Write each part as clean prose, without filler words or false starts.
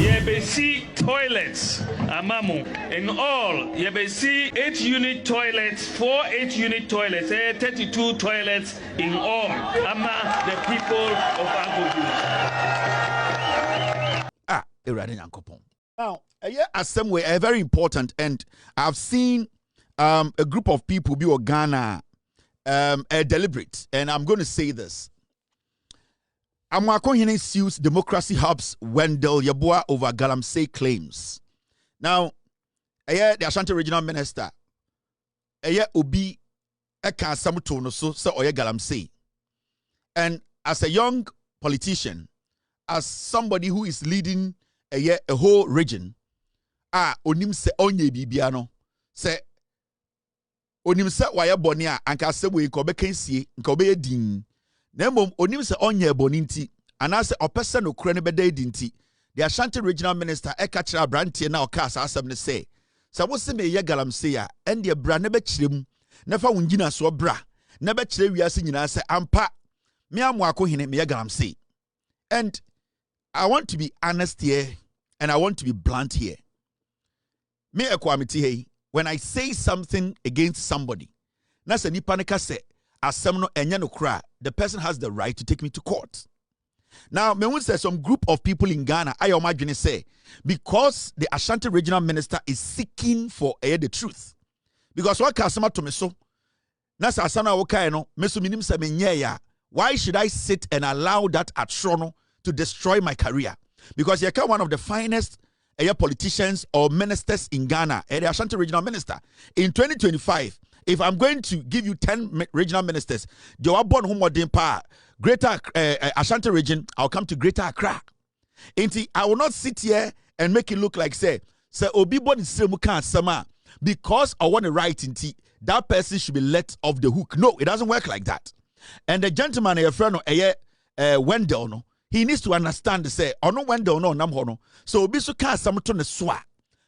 Yebesi toilets, amamu. In all, Yebesi 8-unit toilets, 4 8-unit toilets, 32 toilets in all. Ama the people of Angogu. Now, assembly are very important, and I've seen a group of people be Ghana deliberate, and I'm going to say this. Amwakohene sues Democracy Hub's Wendell Yeboah over Galamsey claims. Now, the Asante Regional Minister, Obi Eka Samutono so Oye Galamsey. And as a young politician, as somebody who is leading a whole region, onim se onye bibiano se onim se waya boni a anka se we ko bekansie nka obeye din na mom onim se onye boni nti anase opese no kure ne beda di nti the Ashanti Regional Minister eka kira brantie na oka asasem ne se wo se me ye Galamsey a ende bra ne be kirem na fa wungina so bra na be kire wiase nyina se ampa me amwako hene me ye Galamsey. And I want to be honest here and I want to be blunt here. Me ekwamiti hey, when I say something against somebody, na se nipa ne ka se asem no enye no kra, the person has the right to take me to court. Now, me won say some group of people in Ghana, I imagine say, because the Ashanti Regional Minister is seeking for the truth. Because what kasama to me so, na sa asana wokai no, me so minim se menye ya. Why should I sit and allow that atrono to destroy my career? Because you're one of the finest politicians or ministers in Ghana, the Ashanti Regional Minister. In 2025, if I'm going to give you 10 regional ministers, Greater Ashanti region, I'll come to Greater Accra. I will not sit here and make it look like say Obi born in Sama because I want to write in that person should be let off the hook. No, it doesn't work like that. And the gentleman, a friend, Wendell, no. He needs to understand say ono Wendell no nam hono so obi so ka asam to ne so a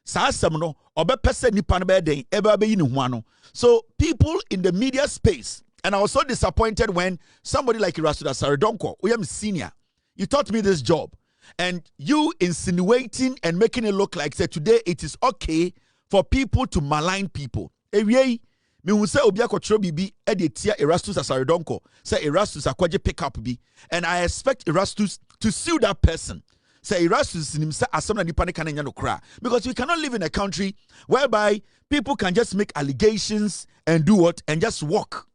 sa asam no obepese nipa no be den e ba be yi ne ho ano. So people in the media space, and I was so disappointed when somebody like Erastus Asare we am senior, you taught me this job, and you insinuating and making it look like say today it is okay for people to malign people. Ewie me hu say obi akotro bibi e de tia Erastus Asare say Erastus akwaje pick up bi, and I expect Erastus to sue that person. Say Erastus nim say asem na nipa ne kan nya no kra, because we cannot live in a country whereby people can just make allegations and do what and just walk.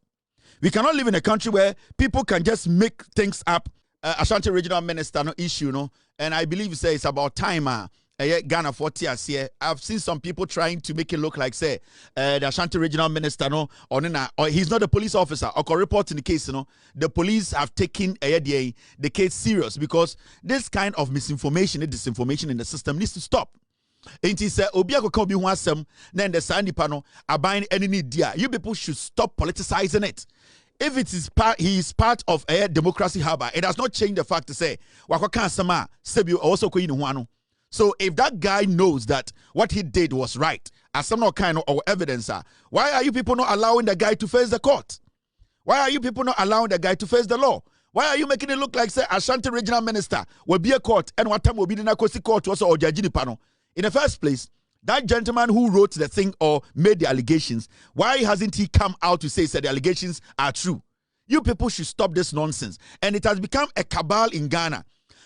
We cannot live in a country where people can just make things up. Ashanti Regional Minister no issue no, and I believe say it's about time Ghana 40 years here. I've seen some people trying to make it look like say the Ashanti Regional Minister no or he's not a police officer or reporting the case. The police have taken the case serious, because this kind of misinformation and disinformation in the system needs to stop. And he said, "Obiako can be one some." Then the Sandy panel are buying any dear. You people should stop politicizing it. If it is he is part of a Democracy Hub, it does not change the fact to say Wako sama Sebu also Queen. So if that guy knows that what he did was right, as some kind of evidence, why are you people not allowing the guy to face the court? Why are you people not allowing the guy to face the law? Why are you making it look like say Ashanti Regional Minister will be a court and what time will be the Nakosi court also or Jajini Pano? In the first place, that gentleman who wrote the thing or made the allegations, why hasn't he come out to say the allegations are true? You people should stop this nonsense. And it has become a cabal in Ghana.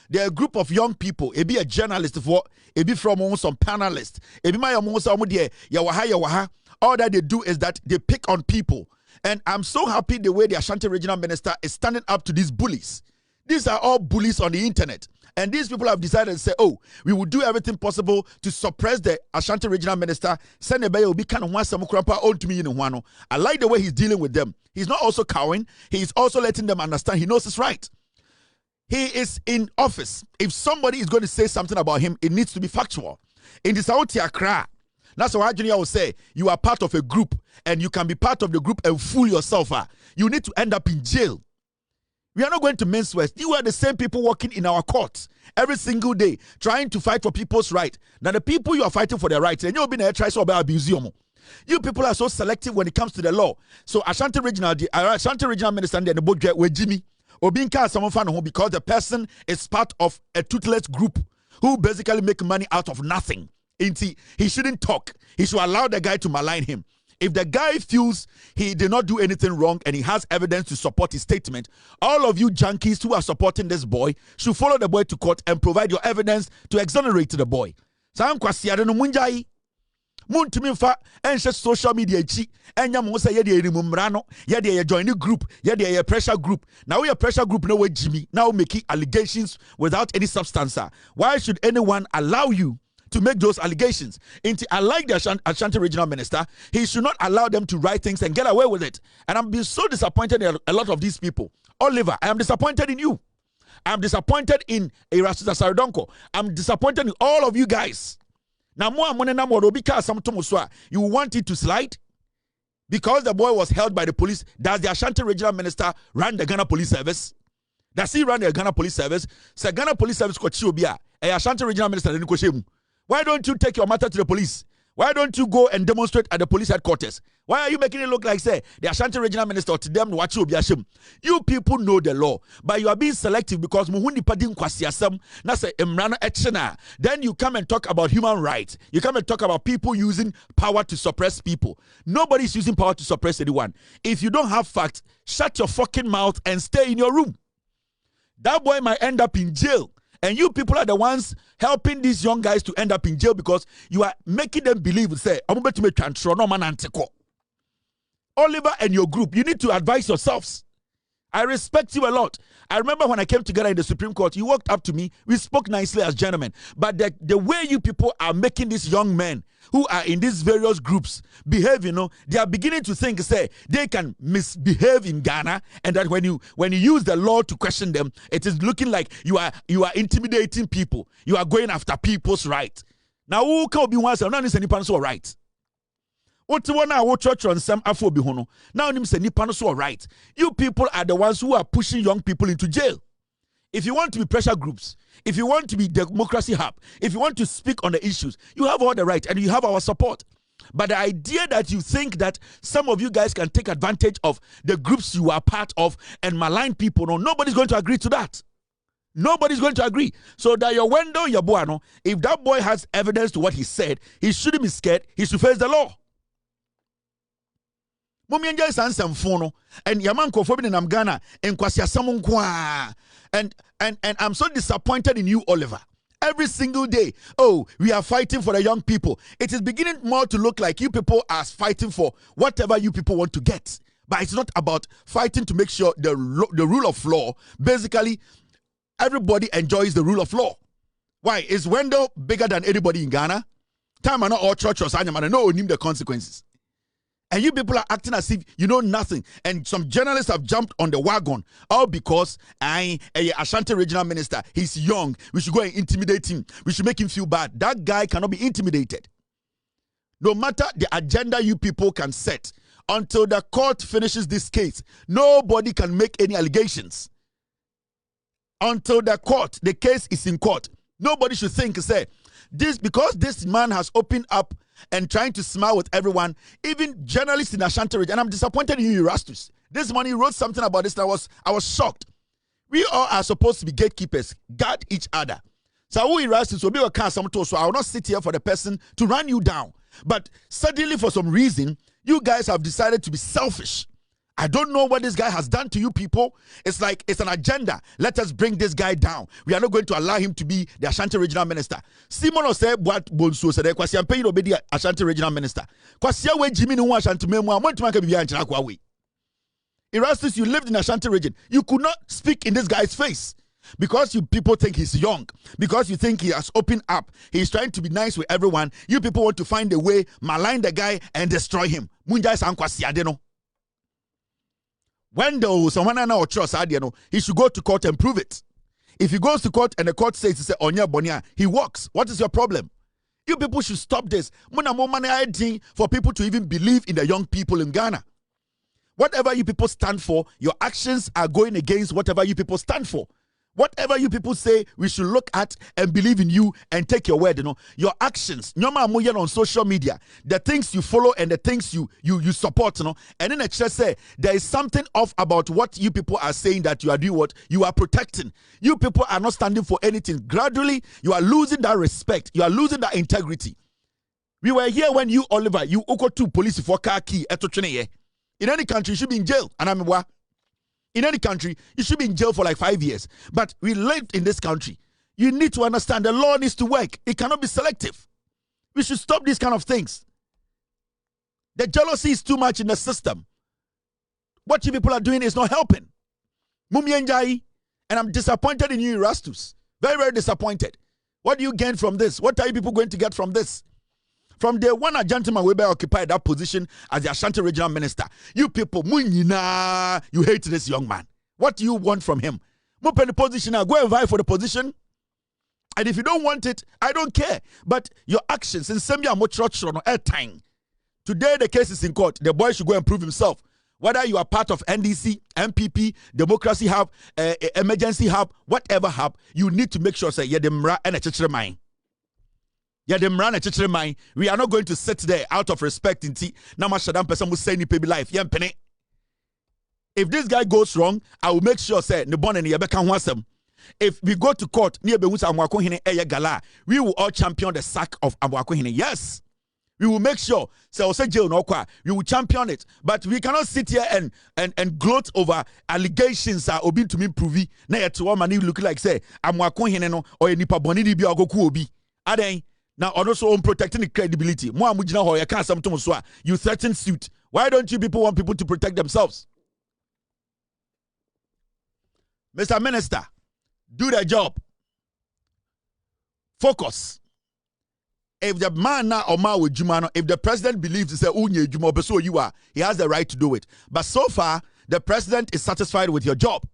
There are a group of young people, it be a journalist for, it be from some panelists, it be my yawaha. All that they do is that they pick on people. And I'm so happy the way the Ashanti Regional Minister is standing up to these bullies. These are all bullies on the internet. And these people have decided to say, oh, we will do everything possible to suppress the Ashanti Regional Minister. I like the way he's dealing with them. He's not also cowing. He's also letting them understand he knows it's right. He is in office. If somebody is going to say something about him, it needs to be factual. In the Saudi Accra, that's why I will say you are part of a group, and you can be part of the group and fool yourself. You need to end up in jail. We are not going to mince words. You are the same people working in our courts every single day, trying to fight for people's rights. Now the people you are fighting for their rights, and you'll be there trying to abuse you. You people are so selective when it comes to the law. So Ashanti Regional Minister and the Bodje with Jimmy. Obinka someone fan home because the person is part of a toothless group who basically make money out of nothing. He shouldn't talk. He should allow the guy to malign him. If the guy feels he did not do anything wrong and he has evidence to support his statement, all of you junkies who are supporting this boy should follow the boy to court and provide your evidence to exonerate the boy. Wontumi fa enhye social media chi enya mo say ye de erimumra no ye de join the group ye de pressure group. Now we pressure group no we Jimmy now making allegations without any substance. Why should anyone allow you to make those allegations? I like the Asante regional minister. He should not allow them to write things and get away with it. And I'm being so disappointed in a lot of these people. Oliver, I am disappointed in you. I'm disappointed in Erastus Asare. I'm disappointed in all of you guys. Now, you want it to slide? Because the boy was held by the police, does the Asante regional minister run the Ghana Police Service? Does he run the Ghana Police Service? So Ghana Police Service Asante regional minister. Why don't you take your matter to the police? Why don't you go and demonstrate at the police headquarters? Why are you making it look like, say, the Asante regional minister to them watch you? You people know the law, but you are being selective because muhundi padin kwasiasam na say emrano etchena. Then you come and talk about human rights. You come and talk about people using power to suppress people. Nobody's using power to suppress anyone. If you don't have facts, shut your fucking mouth and stay in your room. That boy might end up in jail. And you people are the ones helping these young guys to end up in jail because you are making them believe, say, Oliver and your group, you need to advise yourselves. I respect you a lot. I remember when I came together in the Supreme Court, you walked up to me, we spoke nicely as gentlemen. But the way you people are making these young men who are in these various groups behave, they are beginning to think, say, they can misbehave in Ghana, and that when you use the law to question them, it is looking like you are intimidating people. You are going after people's rights. Now, who can be one? Now, any person right? Now, right. You people are the ones who are pushing young people into jail. If you want to be pressure groups, if you want to be democracy hub, if you want to speak on the issues, you have all the right and you have our support. But the idea that you think that some of you guys can take advantage of the groups you are part of and malign people, no, nobody's going to agree to that. Nobody's going to agree. So that your window, your boy, if that boy has evidence to what he said, he shouldn't be scared. He should face the law. And Yaman Kofobin in Amgana and Kwasia Samunkwa. And I'm so disappointed in you, Oliver. Every single day, we are fighting for the young people. It is beginning more to look like you people are fighting for whatever you people want to get. But it's not about fighting to make sure the rule of law, basically, everybody enjoys the rule of law. Why? Is Wendell bigger than anybody in Ghana? Time and all church or sign, and no name the consequences. And you people are acting as if you know nothing. And some journalists have jumped on the wagon. All because Asante regional minister, he's young. We should go and intimidate him. We should make him feel bad. That guy cannot be intimidated. No matter the agenda you people can set, until the court finishes this case, nobody can make any allegations. Until the case is in court, nobody should think, say, this because this man has opened up and trying to smile with everyone, even journalists in Asante region. And I'm disappointed in you, Erastus. This morning you wrote something about this, and I was shocked. We all are supposed to be gatekeepers, guard each other. So who Erastus will be a car some so I will not sit here for the person to run you down. But suddenly, for some reason, you guys have decided to be selfish. I don't know what this guy has done to you people. It's like it's an agenda. Let us bring this guy down. We are not going to allow him to be the Ashanti regional minister. Simon said what Bonsu said, Kwasi Ampe no be the Ashanti regional minister. Kwasi we Jimmy no Ashanti memo, I want to make a biya nchira kwa we. Erastus, you lived in Ashanti region. You could not speak in this guy's face. Because you people think he's young, because you think he has opened up, he's trying to be nice with everyone, you people want to find a way, malign the guy and destroy him. Munjai Sankwasi Adeno. When someone or trust Adiano, he should go to court and prove it. If he goes to court and the court says, he Onya Bonia, he walks. What is your problem? You people should stop this. For people to even believe in the young people in Ghana. Whatever you people stand for, your actions are going against whatever you people stand for. Whatever you people say, we should look at and believe in you and take your word. Your actions, on social media, the things you follow and the things you support. And then I just say there is something off about what you people are saying that you are doing. What you are protecting. You people are not standing for anything. Gradually, you are losing that respect. You are losing that integrity. We were here when you, Oliver, you oko to police for car key. In any country, you should be in jail. And I'm in any country, you should be in jail for like 5 years. But we live in this country. You need to understand the law needs to work. It cannot be selective. We should stop these kind of things. The jealousy is too much in the system. What you people are doing is not helping. Mumi Njai, and I'm disappointed in you, Erastus. Very, very disappointed. What do you gain from this? What are you people going to get from this? From day one, a gentleman will be occupied that position as the Asante regional minister. You people, you hate this young man. What do you want from him? Go and vie for the position. And if you don't want it, I don't care. But your actions in Sembia Mochroch at time. Today the case is in court. The boy should go and prove himself. Whether you are part of NDC, MPP, Democracy Hub, Emergency Hub, whatever hub, you need to make sure say Yedemra and a church mind. We are not going to sit there out of respect in tea. Namashadam person will say ni baby life. If this guy goes wrong, I will make sure say Nebon and Yabeka Wasem. If we go to court near Bewusa Amwakohine Eya Gala, we will all champion the sack of Amwakohine. Yes. We will make sure we will champion it. But we cannot sit here and gloat over allegations are obi to me pruvi. Na yet one man look like say Amwakohine no or nipa boni bi agoku obi. Aden. Now, also on protecting the credibility. You threaten suit. Why don't you people want people to protect themselves? Mr. Minister, do the job. Focus. If the man now or ma with Jumano, if the president believes he has the right to do it. But so far, the president is satisfied with your job.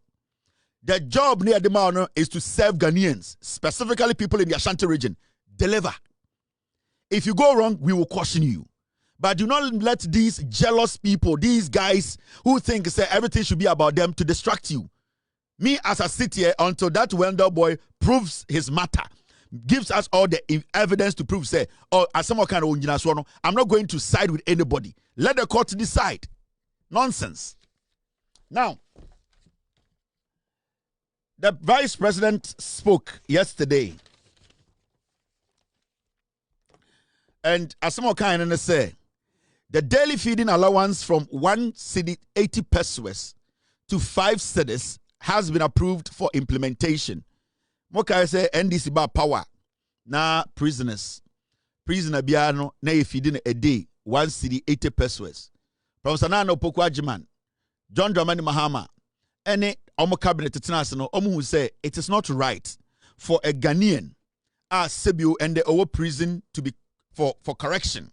The job near the man is to serve Ghanaians, specifically people in the Asante region. Deliver. If you go wrong, we will caution you. But do not let these jealous people, these guys who think say everything should be about them, to distract you. Me as I sit here until that Wendell boy proves his matter, gives us all the evidence to prove, say, oh, as some kind of I'm not going to side with anybody. Let the court decide. Nonsense. Now, the vice president spoke yesterday. And as some kind of say, the daily feeding allowance from 1 cedi 80 pesos to 5 cedis has been approved for implementation. Moka say NDC ba power na prisoners. Prisoner biano na feeding a day 1 cedi 80 pesos. Professor Nano Pokwajiman, John Dramani Mahama, any omo cabinet no omo who say it is not right for a Ghanaian Sebu and the over prison to be for correction.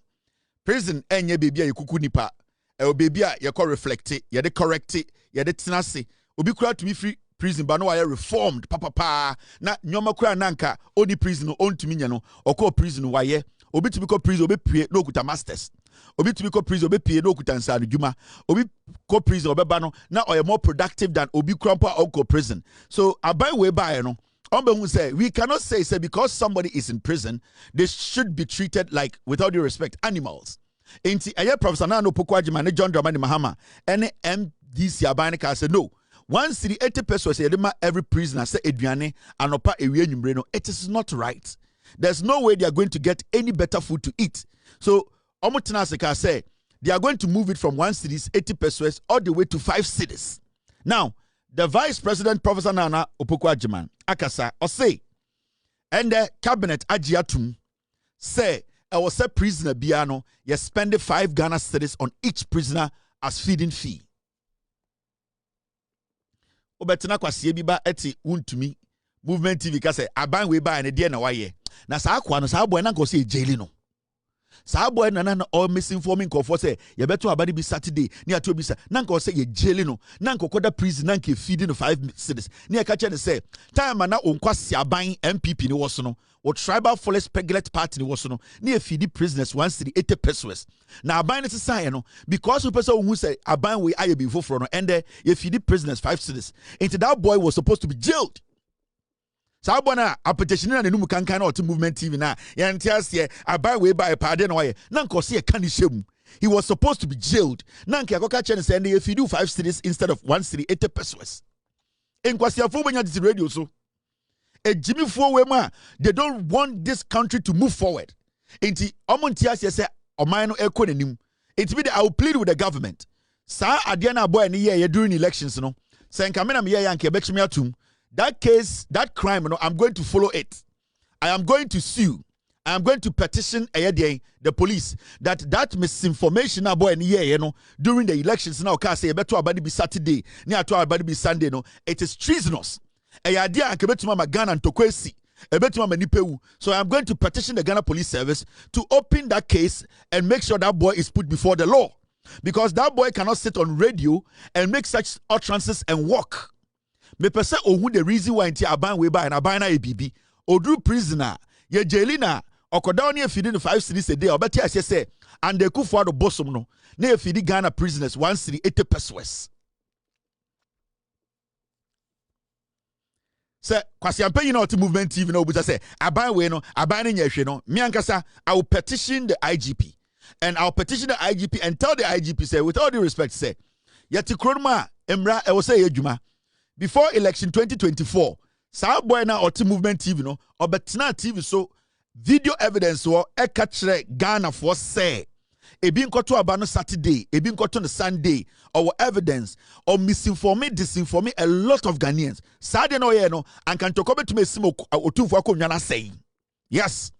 Prison enye baby a kuku nipa. E baby a ye ko reflect it, ye de correct it, ye de tenase. Obi kura to be free prison but no why reformed papa na nyoma kura nanka oni prison on to me no oko prison why obi to be ko prison obi pie no kuta masters. Obi to be ko prison obi pie no kuta nsa adwuma. Obi ko prison obi ba no na oye more productive than obi krampa oko prison. So abai we buy no say we cannot say because somebody is in prison, they should be treated like, without due respect, animals. Inti aye Professor Nano Pokwajiman, John Dramani Mahama, and MDC Abanika said no. 1 cedi 80 pesos every prisoner say Edriane anopa ewie nyumre no. It is not right. There's no way they are going to get any better food to eat. So Omotina Seka say they are going to move it from 1 cedi 80 pesos all the way to 5 cedis. Now, the Vice President, Professor Nana Opokwajiman, Akasa, or say, and the cabinet Ajiatum say, I was a prisoner Biano, you spend 5 Ghana cedis on each prisoner as feeding fee. Obetina kwa siebiba eti Wontumi movement TV ka say aban we ba na de na waye. Na sa akwa no sa boy na go say jail no. Sa boy na all misinforming ko for say ye beto abade bi Saturday ni ato bi sa na go say ye jail no na kokoda prison na nke feeding 5 cedis ni e ka che ne say time na onkwa siaban MPP ni woso no or tribal forest peglet party ni woso no ni e feed prisoners 1 cedi 80 pesos na aban ne say no because we person who say aban we aye bi foforo no and ye feed prisoners 5 cedis into that boy was supposed to be jailed. Sa bona a petition na nenu kan kan na ot movement TV na ya ntias ye abai we by pade na oye na nkosi e kan shemu. He was supposed to be jailed. Na nka akoka chen say if you do 5 cities instead of 1 city 80 pesos. Enkwasi afo benya this radio so. E Jimmy for we ma they don't want this country to move forward. Enti omontias ye say oman no ekọ nanim. It be I will plead with the government. Sa ade na boy ni ye during elections no. Say nka me na me ye yanke betchimi atum. That case, that crime, I'm going to follow it. I am going to sue. I am going to petition the police that misinformation during the elections now can say better about be Saturday, near to about be Sunday. No, it is treasonous. A idea I can bet my Ghana and Tokwesi. So I am going to petition the Ghana Police Service to open that case and make sure that boy is put before the law. Because that boy cannot sit on radio and make such utterances and walk. Me pese ohu the reason why nti aban we by na aban na ebibi odru prisoner ye jailina okoda oni afidi no 5 cities a day obeti ase say and the kufu ado bosom no na afidi Ghana prisoners 1 city 80 pesos. Say kwasi ampe you know to movement TV no obuta say aban we no aban na nyehwe no me ankasa I will petition the IGP and I'll petition the IGP and tell the IGP say with all due respect say yeti kronma emra e wo say adwuma. Before election 2024, sa boy na oti movement TV no, obetena TV so video evidence wo ekachre Ghana for say ebi nkoto aba no Saturday, ebi nkoto no Sunday, or evidence or misinforming, disinforming a lot of Ghanaians. Sa de no ye no, and can talk about to me simo otumfo akonwa na say. Yes.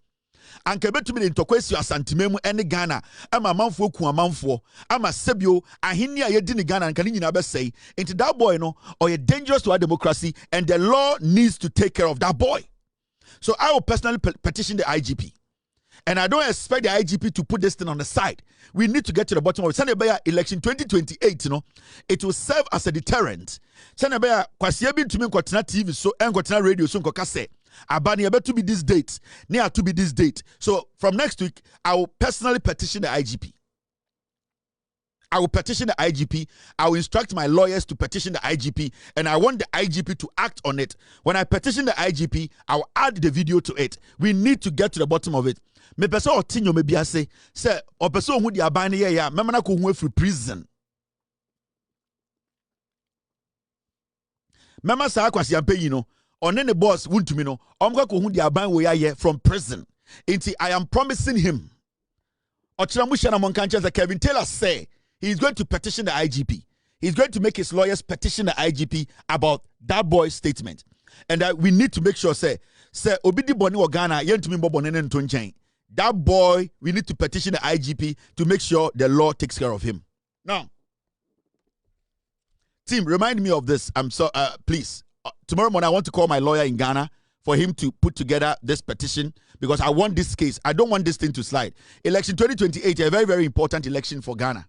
And kebetumi de ntokwesi Asante memu ene Ghana ama manfo ku amanfo ama sebio ahini a yedi ni Ghana nka nyina be say into that boy no or dangerous to our democracy and the law needs to take care of that boy. So I will personally petition the IGP. And I don't expect the IGP to put this thing on the side. We need to get to the bottom of it. Sanebaya election 2028, it will serve as a deterrent. Sanebaya kwasiye bi ntumi nkotena TV so nkotena radio so nkoka say abani ebe to be this date, near to be this date. So from next week, I will personally petition the IGP. I will petition the IGP. I will instruct my lawyers to petition the IGP, and I want the IGP to act on it. When I petition the IGP, I will add the video to it. We need to get to the bottom of it. Me person otinyo me bia say o person hu di aban ye ya memana ko hu free prison. Mema sa kwasi ampe yi no one ne boss Wontumi no omka ko hu di aban we ya from prison. Inti I am promising him. Ochira mu hia na monka nche Kevin Taylor say he is going to petition the IGP. He's going to make his lawyers petition the IGP about that boy's statement. And that we need to make sure say obidi boni wo Ghana yentumi mbobone ne nto nchen. That boy, we need to petition the IGP to make sure the law takes care of him. Now, team, remind me of this. Please. Tomorrow morning, I want to call my lawyer in Ghana for him to put together this petition because I want this case. I don't want this thing to slide. Election 2028, a very, very important election for Ghana.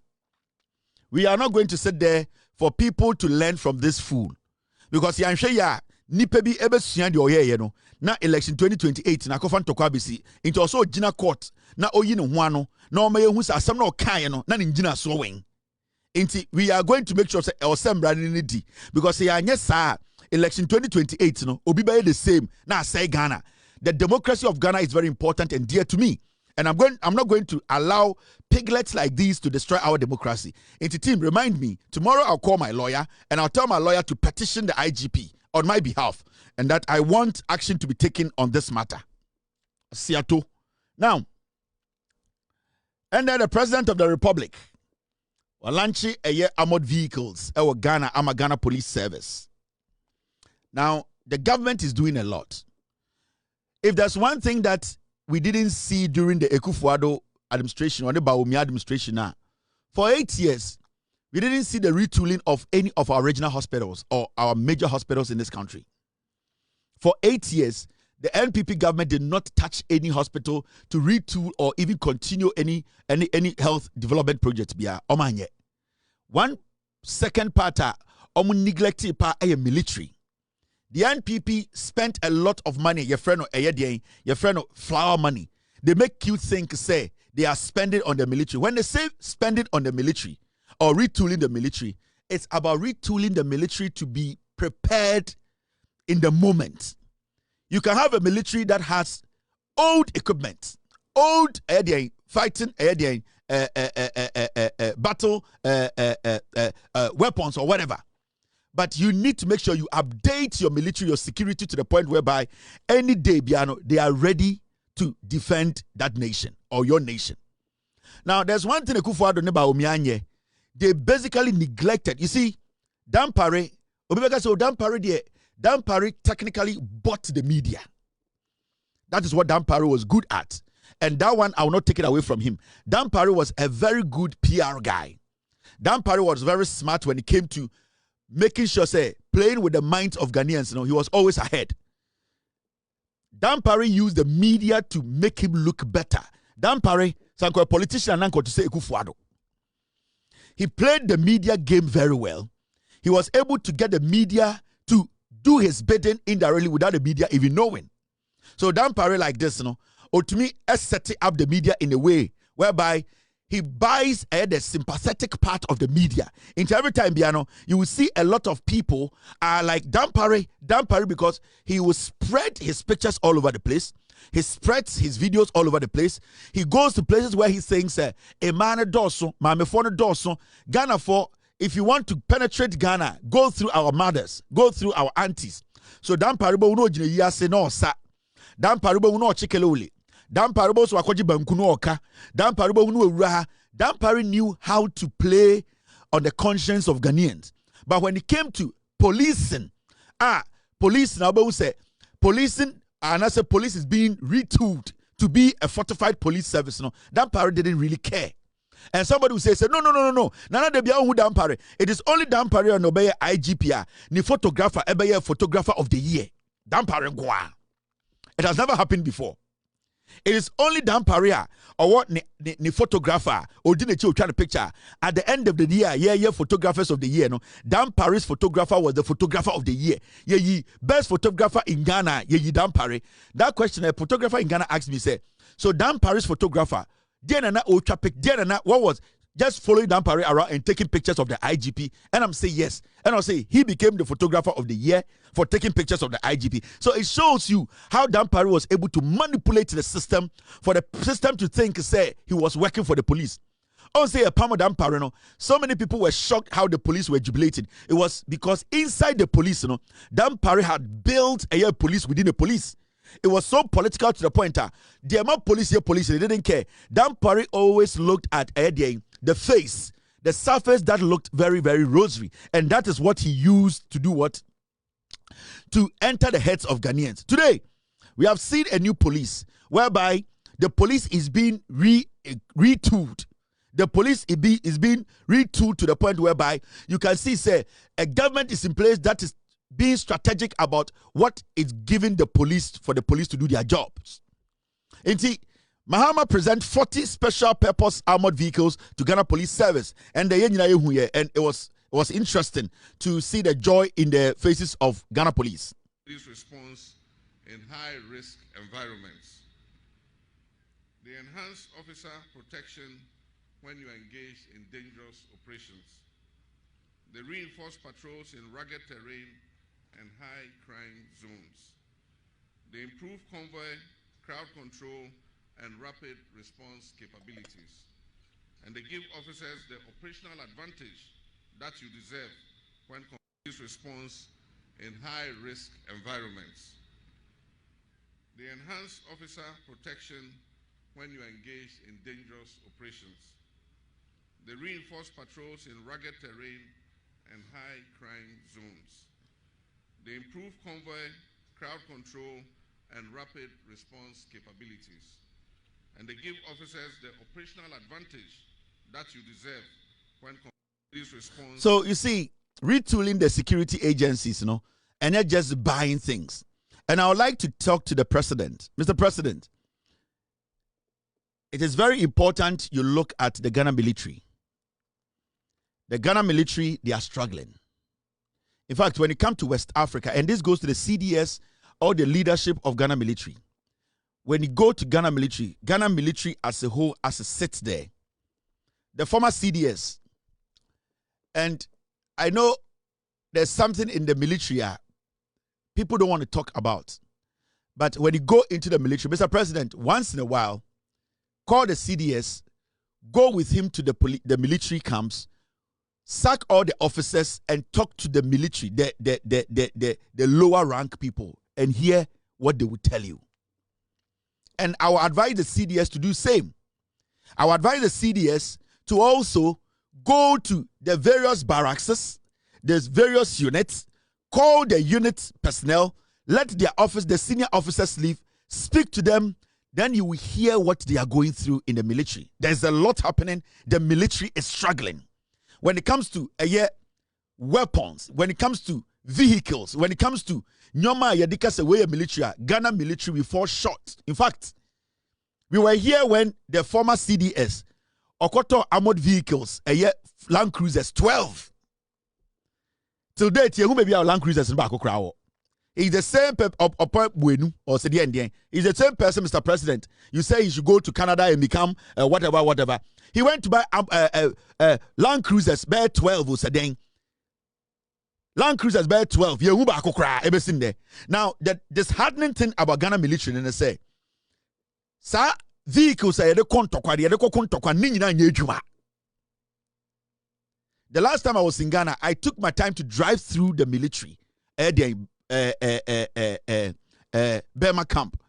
We are not going to sit there for people to learn from this fool because I'm sure nipa bi ebe suan de oyeye no na election 2028 na kofan tokwa besi into also gina court na oyi ne ho ano na o maye hu sa asem na o kan no na ne gina so wen into we are going to make sure say elsembra ni di because ya anye sa election 2028 no obi be the same na say Ghana. The democracy of Ghana is very important and dear to me, and I'm not going to allow piglets like these to destroy our democracy. Into team, remind me tomorrow I'll call my lawyer and I'll tell my lawyer to petition the IGP on my behalf, and that I want action to be taken on this matter. Seattle. Now, and then the President of the Republic will launch armored vehicles at Ghana Police Service. Now, the government is doing a lot. If there's one thing that we didn't see during the Akufo-Addo administration or the Boahene administration for 8 years, we didn't see the retooling of any of our regional hospitals or our major hospitals in this country. For 8 years, the NPP government did not touch any hospital to retool or even continue any health development project. One second part, neglected part military. The NPP spent a lot of money. Your friend flower money. They make you think say they are spending on the military. When they say spending on the military, or retooling the military, it's about retooling the military to be prepared in the moment. You can have a military that has old equipment, old fighting battle weapons or whatever. But you need to make sure you update your military, your security to the point whereby any day, Biano, they are ready to defend that nation or your nation. Now, there's one thing they basically neglected. You see, Dampare, Dampare technically bought the media. That is what Dampare was good at. And that one, I will not take it away from him. Dampare was a very good PR guy. Dampare was very smart when it came to making sure, playing with the minds of Ghanaians. He was always ahead. Dampare used the media to make him look better. Dampare, a politician, to say Ekufuado. He played the media game very well. He was able to get the media to do his bidding indirectly without the media even knowing. So Dampare like this, Wontumi set up the media in a way whereby he buys the sympathetic part of the media. Into every time, you will see a lot of people are like Dampare because he will spread his pictures all over the place. He spreads his videos all over the place. He goes to places where he's saying, Emane Doso, Mamefone Doso, Ghana for, if you want to penetrate Ghana, go through our mothers, go through our aunties. So Dampare uno jine yase no sa. Dampare uno chikeloli. Dampare so akoji bankuno oka. Dampare uno uraha. Dampare knew how to play on the conscience of Ghanaians. But when it came to policing, police now say policing. And I said police is being retooled to be a fortified police service. Dampare didn't really care. And somebody will say, no. Nana de bia who Dampare. It is only Dampare and obey IGP. Ni photographer, ebe photographer of the year. Dampare Gwa. It has never happened before. It is only Dampare or what ni photographer or didn't you try to picture at the end of the year, photographers of the year. Dampare's photographer was the photographer of the year. Best photographer in Ghana, Dampare. That question a photographer in Ghana asked me, so Dampare's photographer, what was just following Dampare around and taking pictures of the IGP? And I'm saying yes. And I'll say he became the photographer of the year for taking pictures of the IGP. So it shows you how Dampare was able to manipulate the system for the system to think, he was working for the police. I say a Pamo Dampare, so many people were shocked how the police were jubilating. It was because inside the police, Dampare had built a police within the police. It was so political to the point that the amount police, they didn't care. Dampare always looked at the face, the surface that looked very, very rosary. And that is what he used to do what? To enter the heads of Ghanaians. Today, we have seen a new police whereby the police is being retooled. The police is being retooled to the point whereby you can see, a government is in place that is being strategic about what is giving the police for the police to do their jobs. And see, Mahama present 40 special purpose armored vehicles to Ghana Police Service, and it was interesting to see the joy in the faces of Ghana Police. Police response in high-risk environments. The enhanced officer protection when you engage in dangerous operations. The reinforced patrols in rugged terrain and high-crime zones. The improved convoy, crowd control, and rapid response capabilities. And they give officers the operational advantage that you deserve when police response in high-risk environments. The enhanced officer protection when you engage in dangerous operations. The reinforced patrols in rugged terrain and high-crime zones. The improved convoy, crowd control, and rapid response capabilities. And they give officers the operational advantage that you deserve when police response. So you see, retooling the security agencies, and not just buying things. And I would like to talk to the president. Mr. President, it is very important you look at the Ghana military. The Ghana military, they are struggling. In fact, when it comes to West Africa, and this goes to the CDS or the leadership of Ghana military, when you go to Ghana military as a whole, as it sits there, the former CDS, and I know there's something in the military people don't want to talk about, But when you go into the military, Mr. President, once in a while, call the CDS, go with him to the military camps, sack all the officers and talk to the military, the lower rank people, and hear what they will tell you. And I will advise the CDS to do same. I will advise the CDS to also go to the various barracks, there's various units, call the unit personnel, let their office, the senior officers leave, speak to them, then you will hear what they are going through in the military. There's a lot happening. The military is struggling. When it comes to weapons, when it comes to vehicles, when it comes to Nyoma Yadika Sewe military, Ghana military, we fall short. In fact, we were here when the former CDS, Okoto armored vehicles, Land Cruisers, 12. Till date, who may be our Land Cruisers in Bako. He's the same or he's the same person, Mr. President. You say he should go to Canada and become whatever. He went to buy Land Cruisers, bear 12 or saying. Land Cruisers bear 12. Now, the disheartening thing about Ghana military, and they say, sir, vehicles are the last time I was in Ghana, I took my time to drive through the military, Burma camp.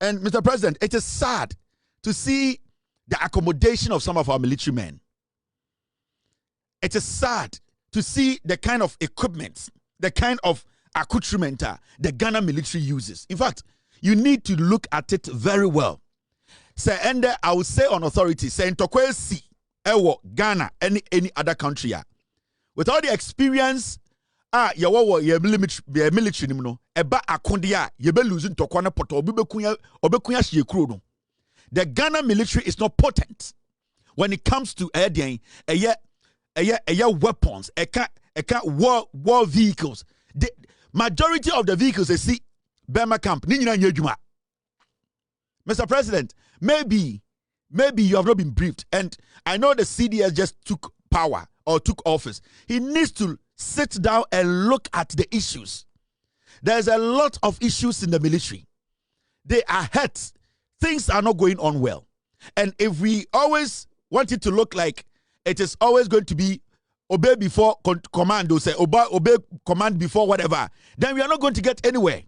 And Mr. President, it is sad to see the accommodation of some of our military men. It is sad to see the kind of equipment, the kind of accoutrement the Ghana military uses. In fact, you need to look at it very well. Say, and I will say on authority, say in Torkonu, Ghana, any other country, with all the experience, military no, eba akondia, yebe losing Torkonu poto, obekunya shiekro. The Ghana military is not potent when it comes to weapons, war vehicles. The majority of the vehicles they see Burma camp. Mr. President, maybe you have not been briefed, and I know the CDS just took power or took office. He needs to sit down and look at the issues. There's a lot of issues in the military. They are hurt. Things are not going on well. And if we always want it to look like it is always going to be obey before command, or say obey command before whatever, then we are not going to get anywhere.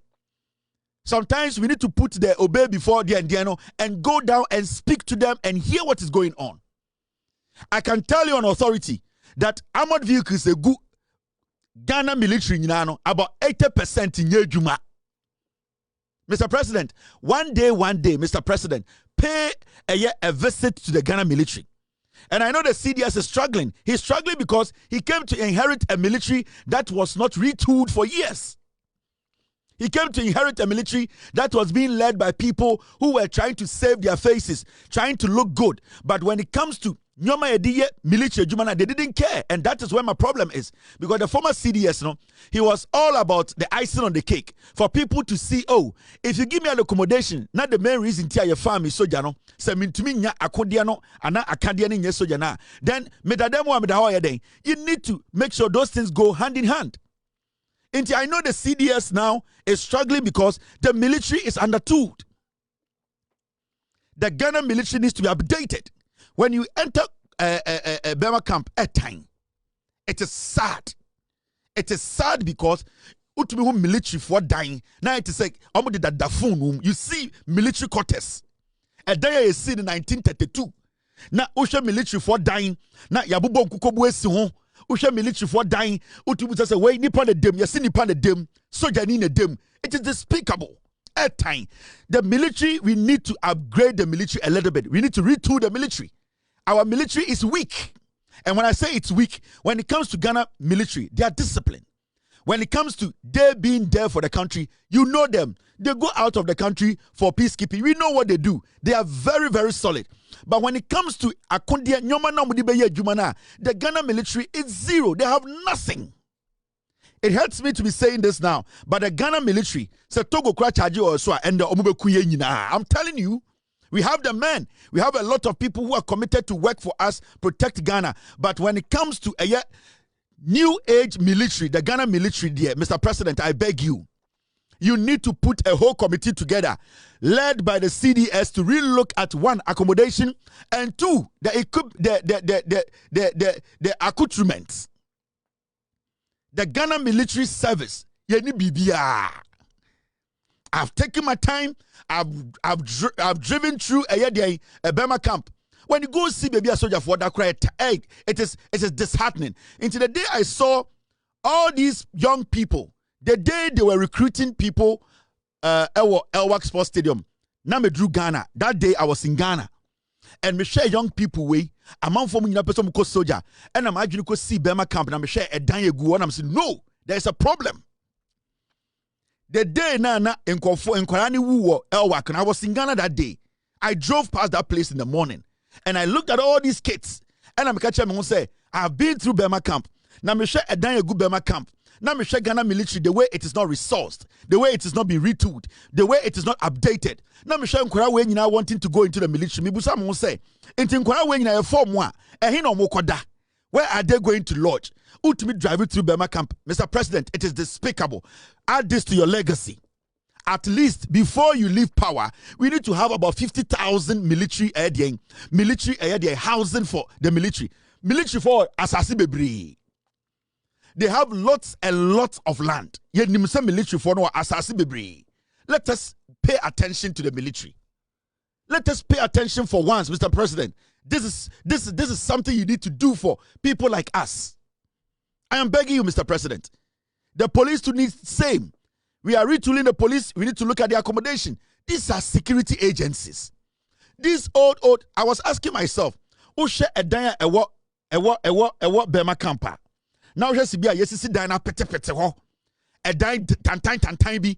Sometimes we need to put the obey before the Indiano and go down and speak to them and hear what is going on. I can tell you on authority that armored vehicles are good. Ghana military, about 80% in Yejuma. Mr. President, one day, Mr. President, pay a visit to the Ghana military. And I know the CDS is struggling. He's struggling because he came to inherit a military that was not retooled for years. He came to inherit a military that was being led by people who were trying to save their faces, trying to look good. But when it comes to Nyoma Ediye military Jumana, they didn't care. And that is where my problem is. Because the former CDS, he was all about the icing on the cake. For people to see, oh, if you give me an accommodation, not the main reason tia your family soja no, se mintumi nya akodia no, ana akadia ni nye soja na, then you need to make sure those things go hand in hand. And I know the CDS now is struggling because the military is undertooled. The Ghana military needs to be updated. When you enter a Burma camp at time, it is sad. It is sad because military for dying. Now it is like you see military quarters. A day you see in 1932. Now Usha military for dying. Now Yabubo Kukobu Sihon. Usha military for dying. Utubu say way nipa the dem. You see nipa the dem. Soja ni the dem. It is despicable. At time, the military, we need to upgrade the military a little bit. We need to retool the military. Our military is weak. And when I say it's weak, when it comes to Ghana military, they are disciplined. When it comes to they being there for the country, you know them. They go out of the country for peacekeeping. We know what they do. They are very, very solid. But when it comes to Akundia, the Ghana military is zero. They have nothing. It hurts me to be saying this now, but the Ghana military, I'm telling you, we have the men. We have a lot of people who are committed to work for us, protect Ghana. But when it comes to a new age military, the Ghana military, dear Mr. President, I beg you, You need to put a whole committee together, led by the CDS, to really look at one, accommodation, and two, the accoutrements. The Ghana military service. I've taken my time. I've driven through a Burma camp. When you go see baby a soldier for that cry, it is disheartening. Into the day I saw all these young people, the day they were recruiting people, Elwak Sports Stadium, na me drew Ghana. That day I was in Ghana, and me share young people way. A man for me na person ko soldier, and I'm actually go see Burma camp. And me share a danye gu, and I'm saying no, there is a problem. The day na in Kwarani Wu Elwak, and I was in Ghana that day. I drove past that place in the morning, and I looked at all these kids, and I'm catching me say, I've been through Burma camp. Now me share a danye gu Burma camp. Now me share Ghana military, the way it is not resourced, the way it is not being retooled, the way it is not updated. Now me share Nkora when you now wanting to go into the military. Me busa mo say, into Nkora when you now form one, no mo koda. Where are they going to lodge? Ultimate drive through Burma camp, Mr. President. It is despicable. Add this to your legacy. At least before you leave power, we need to have about 50,000 military housing for the military. Military for Asase Bebre. They have lots and lots of land. Yet military for no Asase Bebre. Let us pay attention to the military. Let us pay attention for once, Mr. President. This is something you need to do for people like us. I am begging you, Mr. President. The police too needs same. We are retooling the police. We need to look at the accommodation. These are security agencies. These old. I was asking myself, Ushe edanya ewo Burma camper. Now just be a yesisi dina pete ho. Edan tantan bi.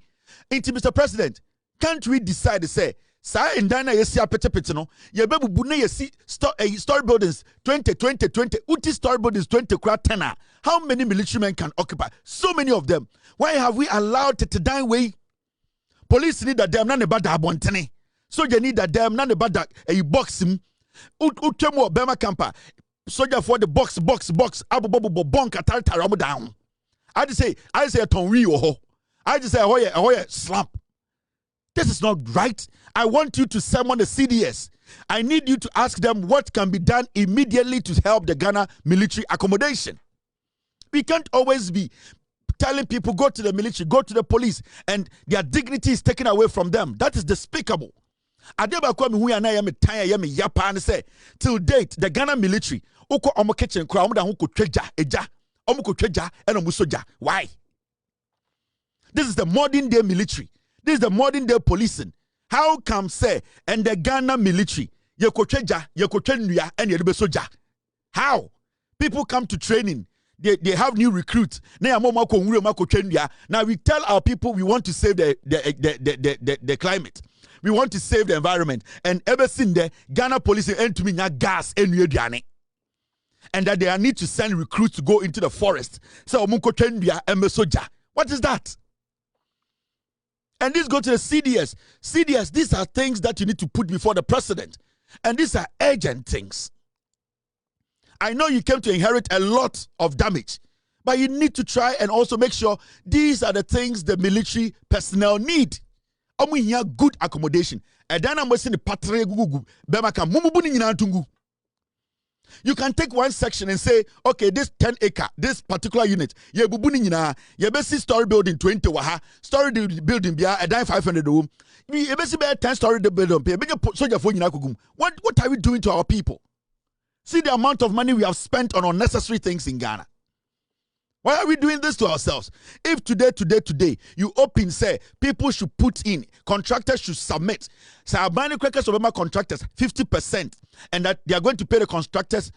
Inti Mr. President, can't we decide to say, sa indana yesi pete no, ye bebubu na yesi story buildings 20 uti story buildings 20 kwa 10. How many military men can occupy? So many of them. Why have we allowed to die way? Police need that them na ne bada abontene. Soldier need that them na ne bada a box him. Utemo Burma camper. Soldier for the box abubobo bonk atar down. I say a tonri ho. I just say ahoye slap. This is not right. I want you to summon the CDS. I need you to ask them what can be done immediately to help the Ghana military accommodation. We can't always be telling people go to the military, go to the police, and their dignity is taken away from them. That is despicable. Till date, the Ghana military, why? This is the modern day military. This is the modern day policing. How come say and the Ghana military how? People come to training. They have new recruits. Now we tell our people we want to save the climate. We want to save the environment. And ever since the Ghana police and to me gas and that they need to send recruits to go into the forest. So what is that? And this go to the CDS. CDS, these are things that you need to put before the president. And these are urgent things. I know you came to inherit a lot of damage, but you need to try and also make sure these are the things the military personnel need. Good accommodation. You can take one section and say, okay, this 10 acre, this particular unit, ye besi story building 20 waha, story building bia a 500 room. Ye besi be 10 story building, what are we doing to our people? See the amount of money we have spent on unnecessary things in Ghana. Why are we doing this to ourselves? If today, you open, say, people should put in, contractors should submit. So our buying crackers of contractors 50%, and that they are going to pay the contractors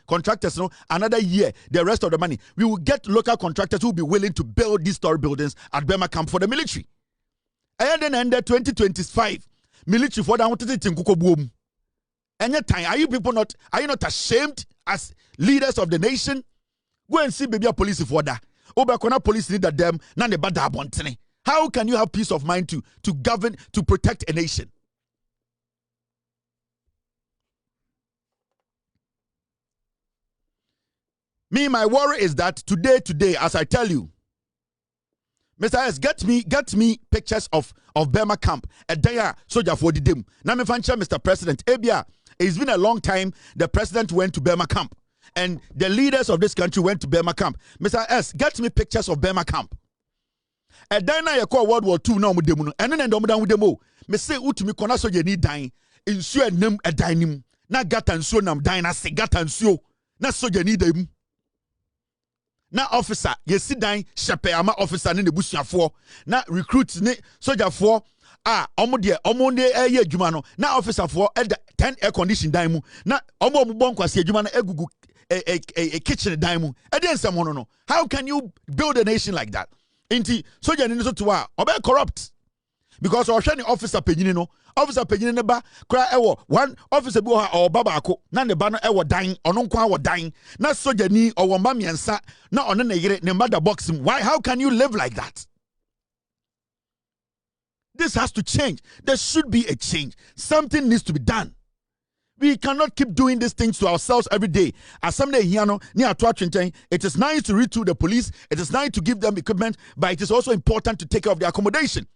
another year, the rest of the money. We will get local contractors who will be willing to build these story buildings at Burma camp for the military. And then end 2025, military for that. Anytime, are you not ashamed as leaders of the nation? Go and see baby a police for that. Police need that them. How can you have peace of mind to govern, to protect a nation? Me, my worry is that today, as I tell you, Mr. S, get me pictures of Burma camp. A day soldier for the dim. Now me fancha Mr. President. Ebia, it's been a long time the president went to Burma camp. And the leaders of this country went to Burma camp. Mr. S, get me pictures of Burma camp. A day na you call World War II no mudemu. And then down with demo. Me say utumi kona so you need dying. Insu a name a dining. Na gata nsuo nam dying. Na se gata nsuo. Na so you need them. Na officer, ye sit down, shepe ama officer ne nebusuafo. Na recruit ne soldier for omo de ye adwuma no. Na officer for 10 air condition dan mu. Na omo bon kwase adwuma na egugu a kitchen dan mu. E dey nsem hono no. How can you build a nation like that? Inti soldier ni so to obe corrupt. Because ohwe ni officer penyini no. Officer penyini ne ba kra ewo one officer bi ha o baba ako na ne ba no ewo dan ono nkwa wo dan na soldier ni owo mba miensa na ono ne yire ne mother box him. Why? How can you live like that? This has to change. There should be a change. Something needs to be done. We cannot keep doing these things to ourselves every day. As someday here no near it is nice to retool the police, it is nice to give them equipment, but it is also important to take care of their accommodation.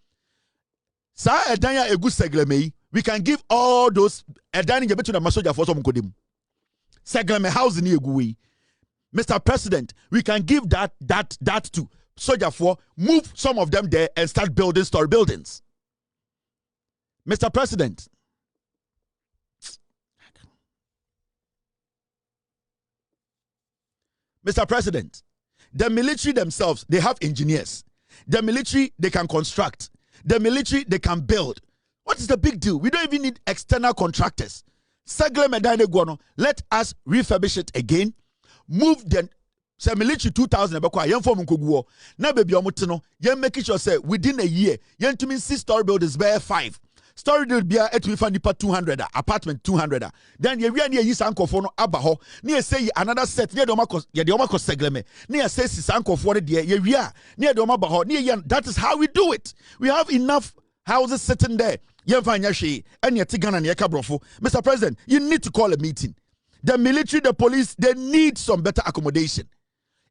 We can give all those dining between the masoja for some kodim. Segleme housing egui. Mr. President, we can give that to soldier for move some of them there and start building story buildings. Mr. President. Mr. President, the military themselves, they have engineers. The military, they can construct. The military, they can build. What is the big deal? We don't even need external contractors. Let us refurbish it again. Move the military 2000. Now, baby, you're making sure say within a year, you're to mean 6-story buildings, bear 5. Story will be at we find 200 apartment 200. Then you near Yisanko for no abaho. Near say another set near Domacos, Yadiomacos Segleme. Near say Sisanko for the year, near Domabaho, near that is how we do it. We have enough houses sitting there. Yemfanyashi and Yatigan and Yakabrofo. Mr. President, you need to call a meeting. The military, the police, they need some better accommodation.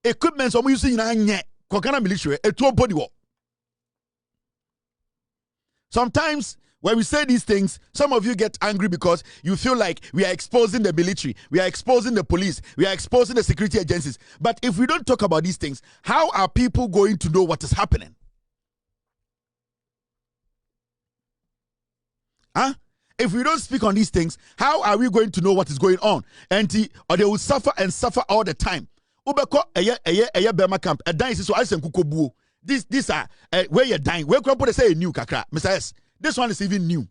Equipment, some using Kokana military, a 2 body war. Sometimes when we say these things, some of you get angry because you feel like we are exposing the military, we are exposing the police, we are exposing the security agencies. But if we don't talk about these things, how are people going to know what is happening? Huh? If we don't speak on these things, how are we going to know what is going on? Or they will suffer and suffer all the time. Ubeko eye Burma camp. A dying so I say kukobu. These are where you're dying. Where can put say a new kakra, Mr. S? This one is even new.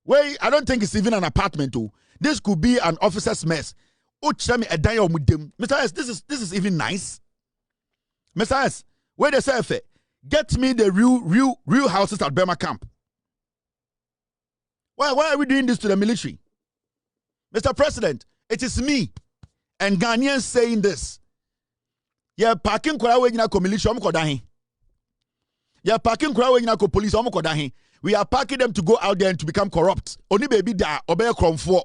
Wait, I don't think it's even an apartment too. This could be an officer's mess. Mr. S, this is even nice. Mr. S, where they say get me the real houses at Burma camp. Why are we doing this to the military? Mr. President, it is me and Ghanaians saying this. Yeah, parking kwa wejina ko militia omo kodahin. Yeah, parking kwa wejina ko police omo kodahin. We are parking them to go out there and to become corrupt. Oni baby da obey kromfo.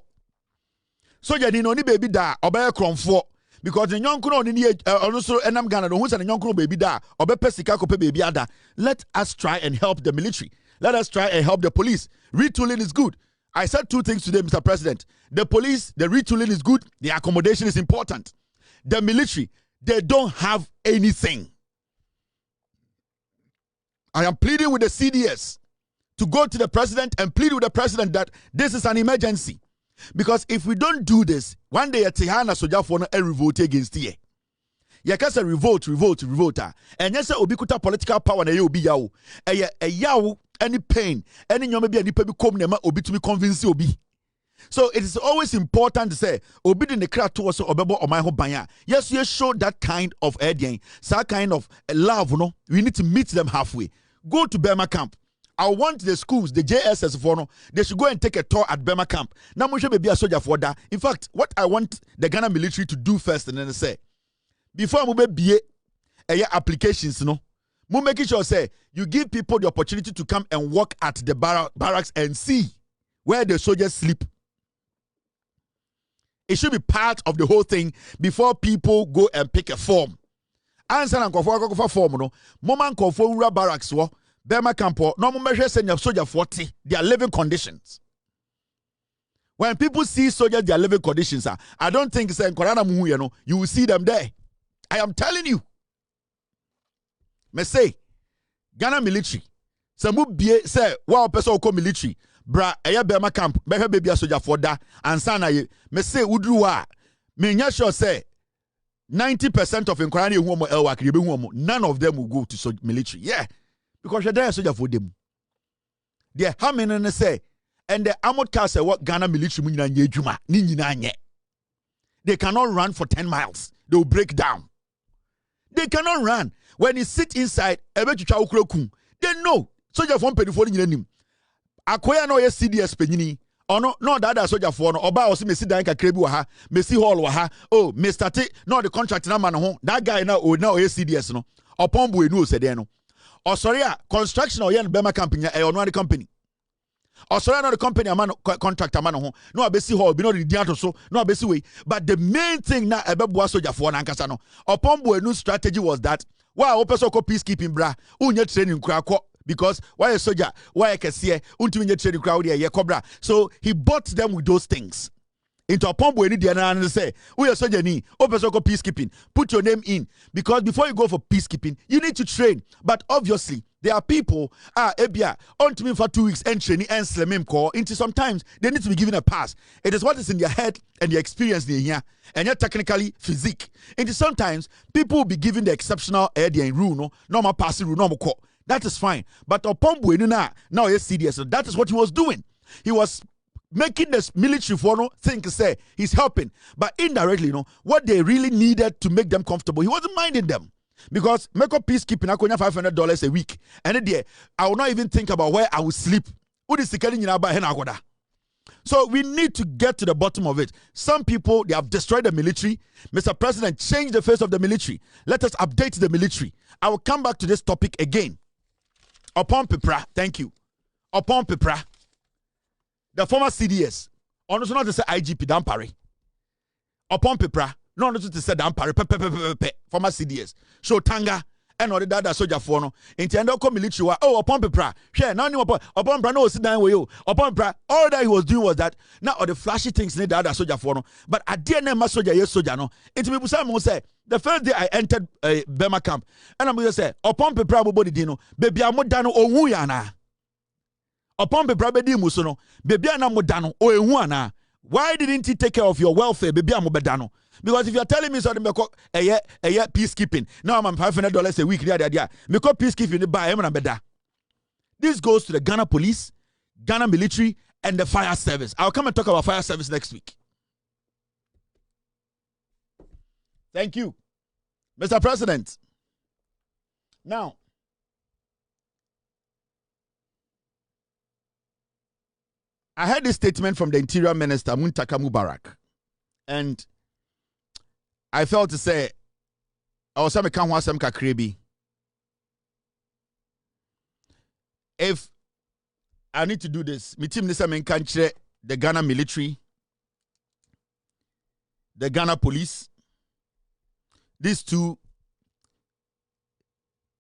So you need only baby da obey kromfo. Because the young crow ni also enam Ghana no who say the young crow baby da obey pesika ko pe baby ada. Let us try and help the military. Let us try and help the police. Retooling is good. I said 2 things today, Mr. President. The police, the retooling is good. The accommodation is important. The military, they don't have anything. I am pleading with the CDS to go to the president and plead with the president that this is an emergency. Because if we don't do this, one day a Tihana Soja for a revolt against the Yakasa revolt. And yes, Obikuta political power na you be yaw. A yaw, any pain, any maybe any people come nema obi to be convinced obi. So it is always important to say, obi the crack to us obebo or my hobanya. Yes, you show that kind of idea, that kind of love, no. We need to meet them halfway. Go to Burma camp. I want the schools, the JSS for no, they should go and take a tour at Burma camp. Now we should be a soldier for that. In fact, what I want the Ghana military to do first and then say, before we be applications, no, we make sure say you give people the opportunity to come and work at the barracks and see where the soldiers sleep. It should be part of the whole thing before people go and pick a form. Ansa na nkofo akọkọfa form no. Moma nkofo wura barracks wo. Bema campo. No mo mehwe senya soldier 40. Their living conditions. When people see soldiers, their living conditions are, I don't think say you will see them there. I am telling you. Me say, Ghana military. Some be say, wow, person ko military. Bra, eya Bema camp, behe baby a soldier for that, and sana ye. Me say, udruwa. Me nya sure say, 90% of Nkorani who elwa none of them will go to military. Yeah, because you're there soldier for them. They how many say, and the armored cars say what Ghana military they cannot run for 10 miles. They will break down. They cannot run. When you sit inside, they know. Soldier from Penifoli Nim. Akoya no CDS penini. Or no that other soldier for no oba osi mesi dan kakrebi wa ha mesi hall wa ha oh Mr. T no the contract na man ho that guy now CDS no upon bu enu ose den no or sorry construction or yen Bema company e ono company or sorry no the company man contractor man ho no abesi hall bi no the diato so no abesi we but the main thing na ebeboa soldier for na nkasa no upon bu enu strategy was that wow opeso ko peacekeeping bra unye training kura ko because why a soldier, why a cashier, training crowd here, cobra. So he bought them with those things. Into a pump when and say, we are soldier ni, open peacekeeping, put your name in. Because before you go for peacekeeping, you need to train. But obviously, there are people, ebia, on to me for 2 weeks and training and slamim core. Into sometimes they need to be given a pass. It is what is in their head and the experience they here. And yet technically physique. Into sometimes people will be given the exceptional area in rule, no normal passing rule, normal core. That is fine. But upon now is serious. So that is what he was doing. He was making the military for no think say he's helping. But indirectly, what they really needed to make them comfortable, he wasn't minding them. Because make up peacekeeping, I could have $500 a week. And then I will not even think about where I will sleep. So we need to get to the bottom of it. Some people, they have destroyed the military. Mr. President, change the face of the military. Let us update the military. I will come back to this topic again. Upon Pipra, thank you. Upon Pipra, the former CDS, honestly not to say IGP Dampare. Upon Pipra, no not to say Dampare, former CDS. So Tanga, and all the data soldier for no. Intendo come military, oh, upon Pipra, share, now you upon Pipra, no, sit down with you. Upon Pipra, all that he was doing was that, now all the flashy things need the other soldier for no. But I didn't name soldier, yes, soldier, no. It will be some say, the first day I entered Bema camp, and I'm going to say, upon Pipra, body dino, baby, I'm dano o wuyana. Upon Pipra, baby, musono, baby, I'm dano o wuana. Why didn't he take care of your welfare, baby, I'm bedano? Because if you're telling me something, a year peacekeeping, now I'm $500 a week, because peacekeeping, buy him and beda. This goes to the Ghana police, Ghana military, and the fire service. I'll come and talk about fire service next week. Thank you, Mr. President. Now, I heard this statement from the Interior Minister, Muntaka Mubarak, and I felt to say, I was saying, if I need to do this, the Ghana military, the Ghana police, these two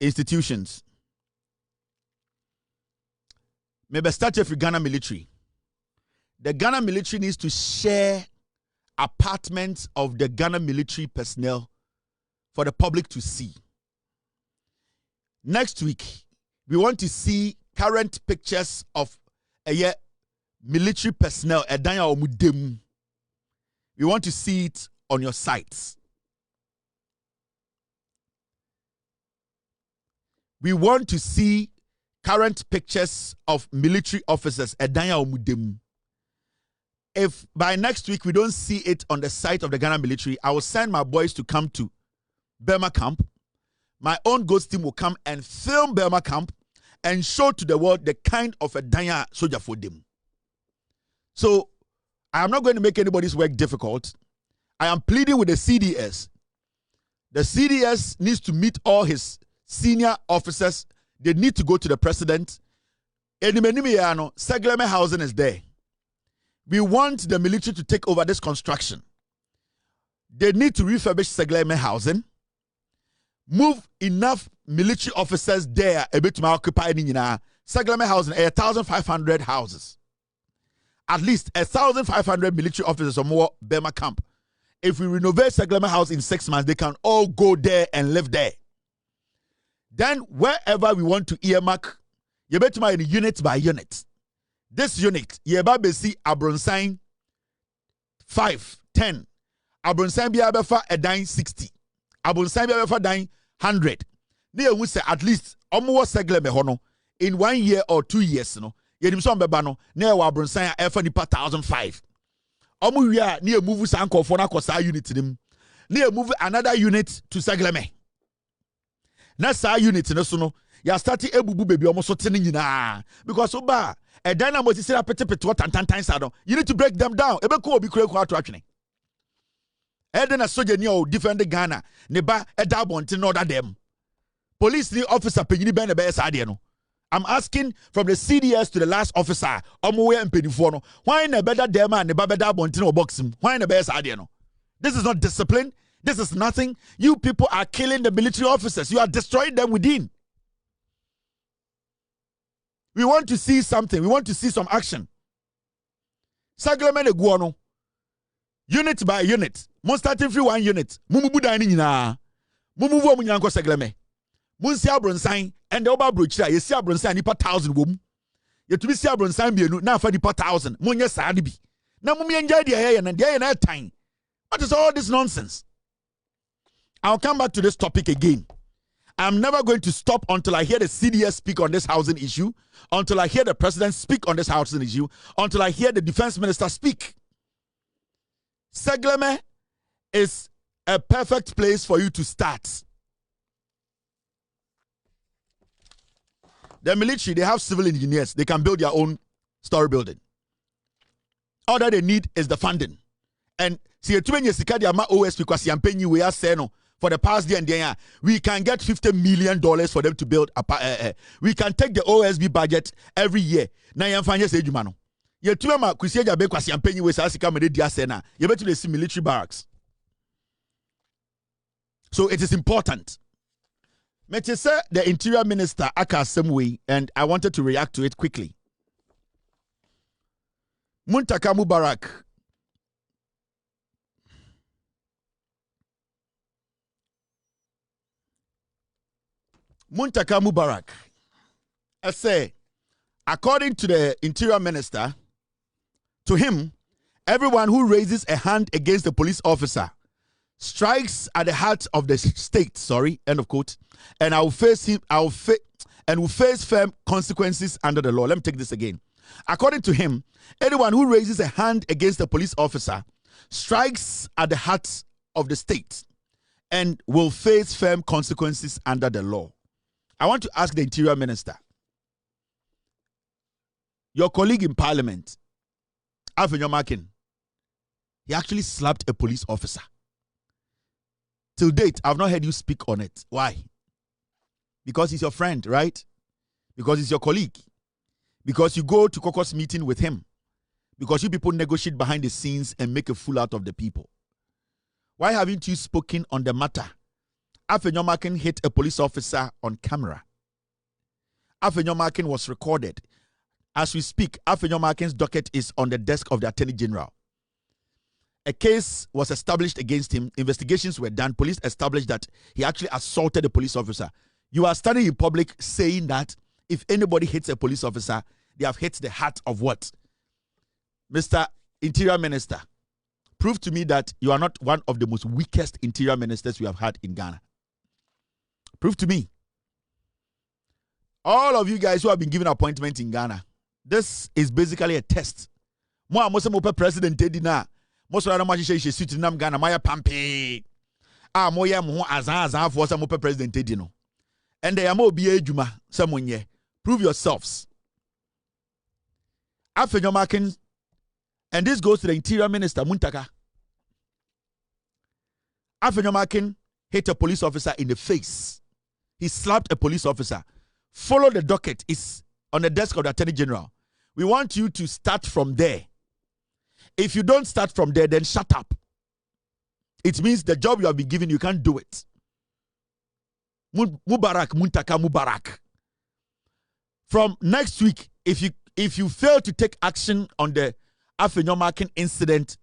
institutions. Maybe start with Ghana military. The Ghana military needs to share apartments of the Ghana military personnel for the public to see. Next week, we want to see current pictures of military personnel. We want to see it on your sites. We want to see current pictures of military officers. If by next week we don't see it on the site of the Ghana military, I will send my boys to come to Bema camp. My own ghost team will come and film Bema camp and show to the world the kind of a Danya soldier for them. So I am not going to make anybody's work difficult. I am pleading with the CDS. The CDS needs to meet all his senior officers. They need to go to the president. Segleme housing is there. We want the military to take over this construction. They need to refurbish Segleme housing, move enough military officers there a bit to occupy Segleme house 1,500 houses. At least 1,500 military officers or more Bema camp. If we renovate Segleme house in 6 months, they can all go there and live there. Then wherever we want to earmark, you better mind unit by unit. This unit, you better see Abronsine 5, 10. Abronsine be able for a dime 60. Abronsine be able for dime 100. They will say at least almost Segleme hono in 1 year or 2 years. No, you dim some bebano. Near Abronsine ever nipa 1,005. Omu we are near move sanko for na kosa unit nim. Near move another unit to Segleme. Na sa unit no so no ya start ebubu baby almost so tene nyina because oba a dynamo is say pete what tantan sado you need to break them down ebe ko obi kura ko ato atwene eden na soldier ni o defend Ghana ne ba eda bonte no that them police ni officer penyini be na be sade no. I'm asking from the CDS to the last officer omo we mpedifo no why na beda dem and ne ba beda bonte no box him why na be sade no. This is not discipline. This is nothing. You people are killing the military officers. You are destroying them within. We want to see something. We want to see some action. Saglemene guano. Unit by unit. Mon starting free 1 unit. Mumubu dani nyina. Mumubu omunyanko Sagleme. Munsi Abronsine and the oba brochira. Yesi Abronsine nipa 1,000 wom. Yetumi si Abronsine bienu na afa nipa 1,000. Munye saade bi. Na mumi enjoy dia na time. What is all this nonsense? I'll come back to this topic again. I'm never going to stop until I hear the CDS speak on this housing issue, until I hear the president speak on this housing issue, until I hear the defense minister speak. Segleme is a perfect place for you to start. The military, they have civil engineers. They can build their own story building. All that they need is the funding. And see, OSP because we are saying for the past year and year, we can get $50 million for them to build we can take the OSB budget every year. Now you find say jumano. You tuema kusiaja be kwasi ampenyi we sa sika mede dia sena. You better see military barracks. So it is important. Mete say the interior minister aka way, and I wanted to react to it quickly. Muntaka Mubarak. Muntaka Mubarak. I say, according to the interior minister, to him, everyone who raises a hand against the police officer strikes at the heart of the state, end of quote, and will face firm consequences under the law. Let me take this again. According to him, anyone who raises a hand against a police officer strikes at the heart of the state and will face firm consequences under the law. I want to ask the interior minister, your colleague in parliament, Afenyo-Markin, he actually slapped a police officer. Till date, I've not heard you speak on it. Why? Because he's your friend, right? Because he's your colleague. Because you go to caucus meeting with him. Because you people negotiate behind the scenes and make a fool out of the people. Why haven't you spoken on the matter? Afenyo-Markin hit a police officer on camera. Afenyo-Markin was recorded. As we speak, Afenyo-Markin's docket is on the desk of the Attorney General. A case was established against him. Investigations were done. Police established that he actually assaulted a police officer. You are standing in public saying that if anybody hits a police officer, they have hit the heart of what? Mr. Interior Minister, prove to me that you are not one of the most weakest interior ministers we have had in Ghana. Prove to me. All of you guys who have been given appointment in Ghana, this is basically a test. Mo president Tedina. Most of the she suit in Ghana, Maya Pampe. Moya mo azan for some president Tedino. And they are more be juma someone ye. Prove yourselves. Afenyo-Markin, and this goes to the interior minister, Muntaka. Afenyo-Markin hit a police officer in the face. He slapped a police officer. Follow the docket. It's on the desk of the Attorney General. We want you to start from there. If you don't start from there, then shut up. It means the job you have been given, you can't do it. Mubarak Muntaka Mubarak. From next week, if you fail to take action on the Afenyo-Markin incident,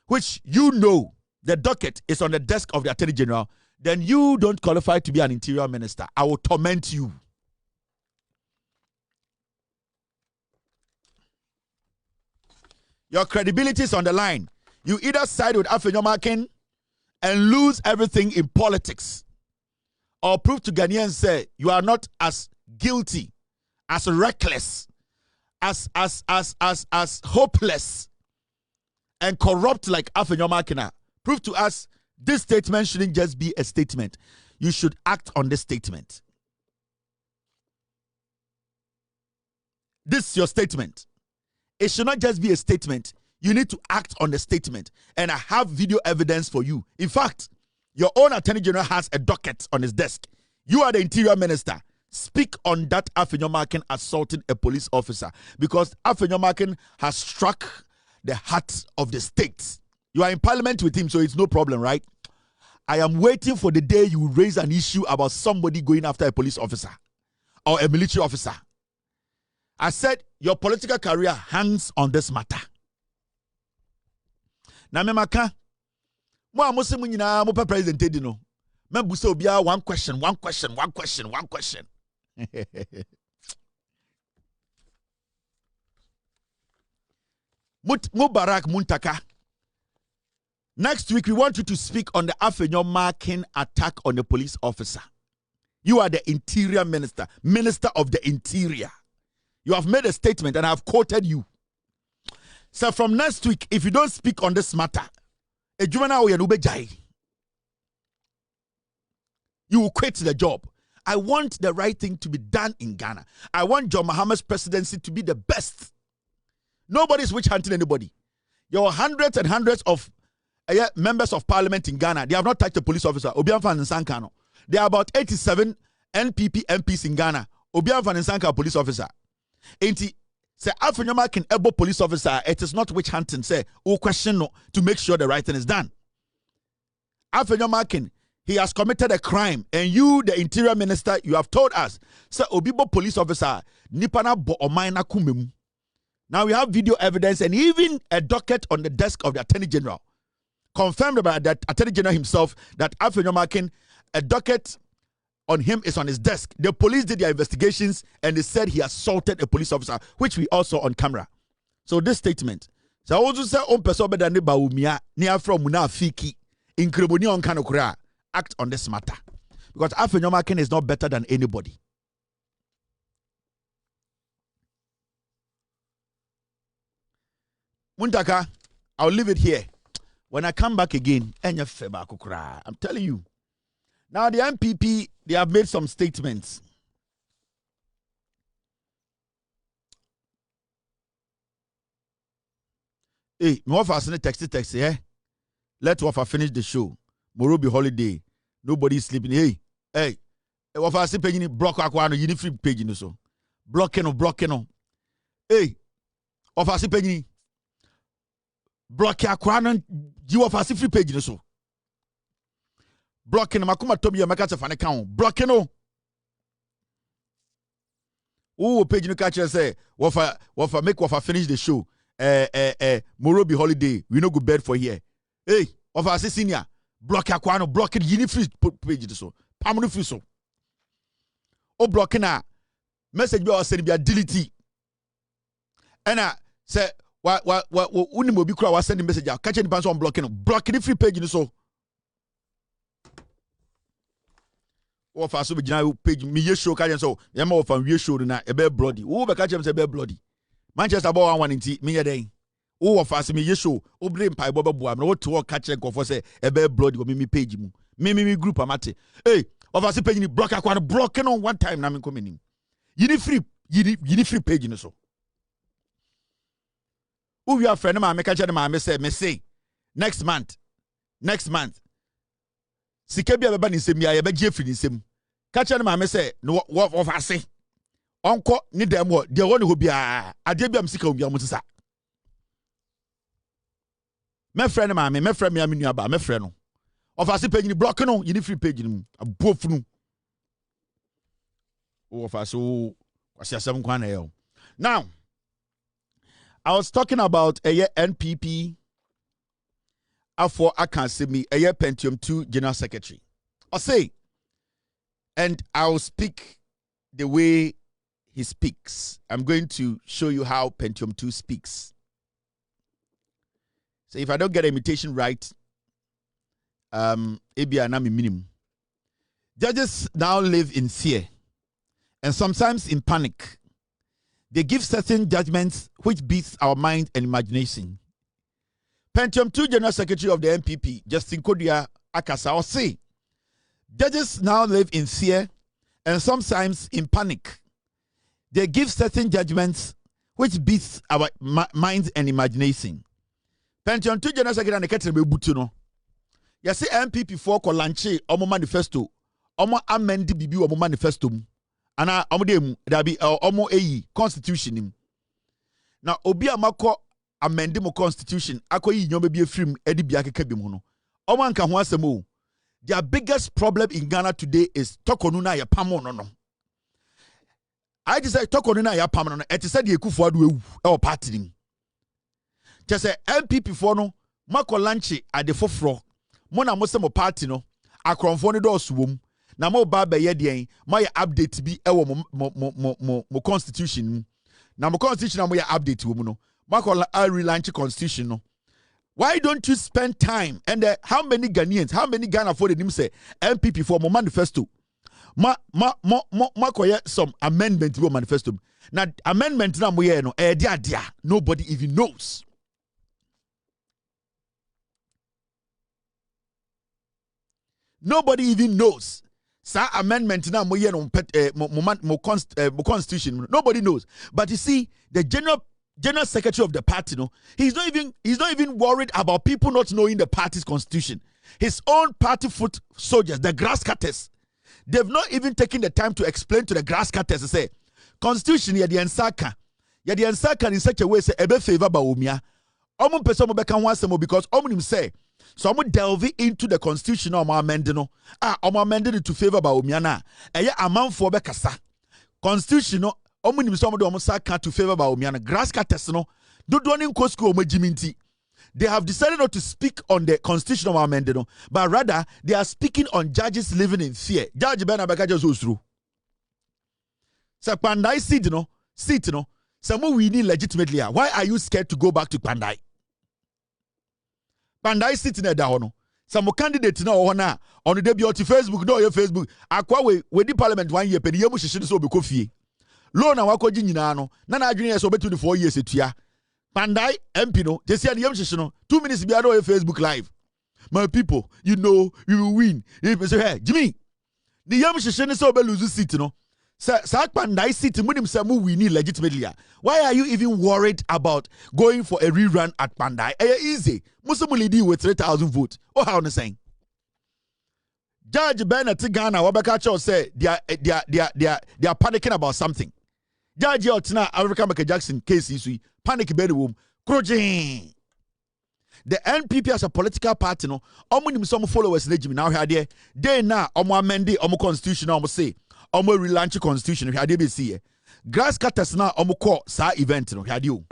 which you know the docket is on the desk of the Attorney General, then you don't qualify to be an interior minister. I will torment you. Your credibility is on the line. You either side with Afenyo-Markin and lose everything in politics, or prove to Ghanaians say you are not as guilty, as reckless, as hopeless and corrupt like Afenyo-Markin. Prove to us this statement shouldn't just be a statement. You should act on this statement. This is your statement. It should not just be a statement. You need to act on the statement. And I have video evidence for you. In fact, your own Attorney General has a docket on his desk. You are the Interior Minister. Speak on that Afenyo-Markin assaulting a police officer, because Afenyo-Markin has struck the heart of the state. You are in parliament with him, so it's no problem, right? I am waiting for the day you raise an issue about somebody going after a police officer or a military officer. I said your political career hangs on this matter. Na me maka mo amosim nyina mo president edi no. Me busa obia one question. Mubarak Muntaka. Next week, we want you to speak on the Afenyo-Markin attack on the police officer. You are the Interior Minister, Minister of the Interior. You have made a statement and I have quoted you. So from next week, if you don't speak on this matter, you will quit the job. I want the right thing to be done in Ghana. I want John Mahama's presidency to be the best. Nobody's witch hunting anybody. There are hundreds and hundreds of members of parliament in Ghana. They have not touched a police officer. There are about 87 NPP MPs in Ghana. Obianfa Nsanka police officer. Enti say Afenyo-Markin ebo police officer. It is not witch hunting. Say question no to make sure the right thing is done. Afenyo-Markin, he has committed a crime, and you, the Interior Minister, you have told us say Obibo police officer nipana bo omaina kumemu. Now we have video evidence and even a docket on the desk of the Attorney General, confirmed by the Attorney General himself that Afenyo-Markin, a docket on him is on his desk. The police did their investigations and they said he assaulted a police officer, which we also on camera. So this statement, so I also say on person better than Baumia near from Munafiki in Kreboni on Kanokura. Act on this matter, because Afenyo-Markin is not better than anybody. Muntaka, I'll leave it here. When I come back again, I'm telling you. Now the MPP, they have made some statements. Hey, me offer send text, eh? Let's offer finish the show. Tomorrow be holiday. Nobody's sleeping. Hey. Offer see page ni block akwa no yini free page no so. Blocking no. Hey. Offer see page ni block akwa no you offer see free page no so. Blocking makuma tobi amaka se fane kan. Blocking no. Who page no catch say offer make offer finish the show. Tomorrow be holiday. We no go bed for here. Hey, offer see senior. Block aquano, block it, you free page so. Pamunu free so. O blocking a message be or send be a delete. And I say unimobi kura was sending message out. Catch any pants on blocking the free page so. Or for so be page me show catch so. Yama of we show na a bear bloody. Who be catch him say bear bloody. Manchester ball one in tea me day. Oh, fast me yesho. Oh, blame pie boba boy. I'm not to work catch and go for say a bear bloody or me page mu. Me group amate. Hey, of us page ni block aqua broken on one time. Na me coming in. You need free page in so. Who we are friend of my catch and say next month. Sikebia beba ni semi ya be Jeffrey ni sem. Catch and my say no what of us say. Uncle ni dem what the one who be a debia msika ubi amutisa. My friend, my friend, me nuaba, my friend. Of us page ni block no, you need free page no. Both no. Now, I was talking about a NPP for Akansemi, a Pentium 2 General Secretary. I'll say, and I'll speak the way he speaks. I'm going to show you how Pentium 2 speaks. So if I don't get the imitation right, minimum. Judges now live in fear and sometimes in panic. They give certain judgments which beats our mind and imagination. Pentium 2 General Secretary of the NPP, Justin Kodia Akasa, will say, judges now live in fear and sometimes in panic. They give certain judgments which beats our minds and imagination. Pentium 2 General Secretary Neketebe Butuno. You see NPP 4 ko lanche omo manifesto. Omo amend bibi omo manifesto. Ana omo dem dabi omo eyi constitution nim. Na obi amako amend mo constitution akoyi nyoma bi efrim edi bia keka bi mu no. Omo anka ho asem o. Their biggest problem in Ghana today is Torkonu na yapamo no. I just say Torkonu na yapamo no. Eti said Yekufo adu ewu e party nim. Just say NPP for no mako lanche ade foforo. Mo na mo se mo party no akronfo ne do osuwom. Na mo ba be ye den mo ya update bi e wo mo constitution. Na mo constitution na mo ya update wo mu no. Mako relaunch constitution no. Why don't you spend time? And how many Ghanaians, how many Ghana for the name say NPP for my manifesto? Ma koye some amendment to manifesto. Now amendment na mo ye no dia nobody even knows. Nobody even knows. Sa amendment na mo ye no constitution. Nobody knows. But you see, the General Secretary of the party, no, he's not even worried about people not knowing the party's constitution. His own party foot soldiers, the grass cutters, they've not even taken the time to explain to the grass cutters to say, constitution ya the ensaka in such a way say ebe favor ba omia. Omo person mo beka ho asemo because omo nim say so omo delve into the constitution omo amend no. Omo amend it to favor ba omia na. Eye amanfo be kasa. Constitution no omo nim so omo do omo saka to favor ba omia na. Grass cutters no do ni nko school omo jiminti. They have decided not to speak on the constitutional amendment, no, but rather they are speaking on judges living in fear. Judge Ben Abeka just goes through. So Pandai seat no. Some we need legitimately. Why are you scared to go back to Pandai? Pandai seat in a down. Some candidate no on the debut to Facebook, no your Facebook. Akwa we the parliament 1 year, penny yamu so be coffee. Low na wako jinano, nana junior so between 4 years etia. Pandai MP no, they say the 2 minutes be on Facebook Live. My people, you know, you will win. If you say, hey, Jimmy, the young shishene so be lose seat, no. Sa Pandai seat, munim samu we need legitimately. Why are you even worried about going for a rerun at Pandai? Easy. Musumuli deal with 3,000 votes. Oh, how on saying? Judge Bernard Ghana, Wabakacho say they are panicking about something. Judge Yotina, African Michael Jackson case is panic bedroom. The NPP as a political party, no, some followers legit now here. They now amend the constitution, say, relaunch constitution. Here they see grass cutters now call sa event. No, here you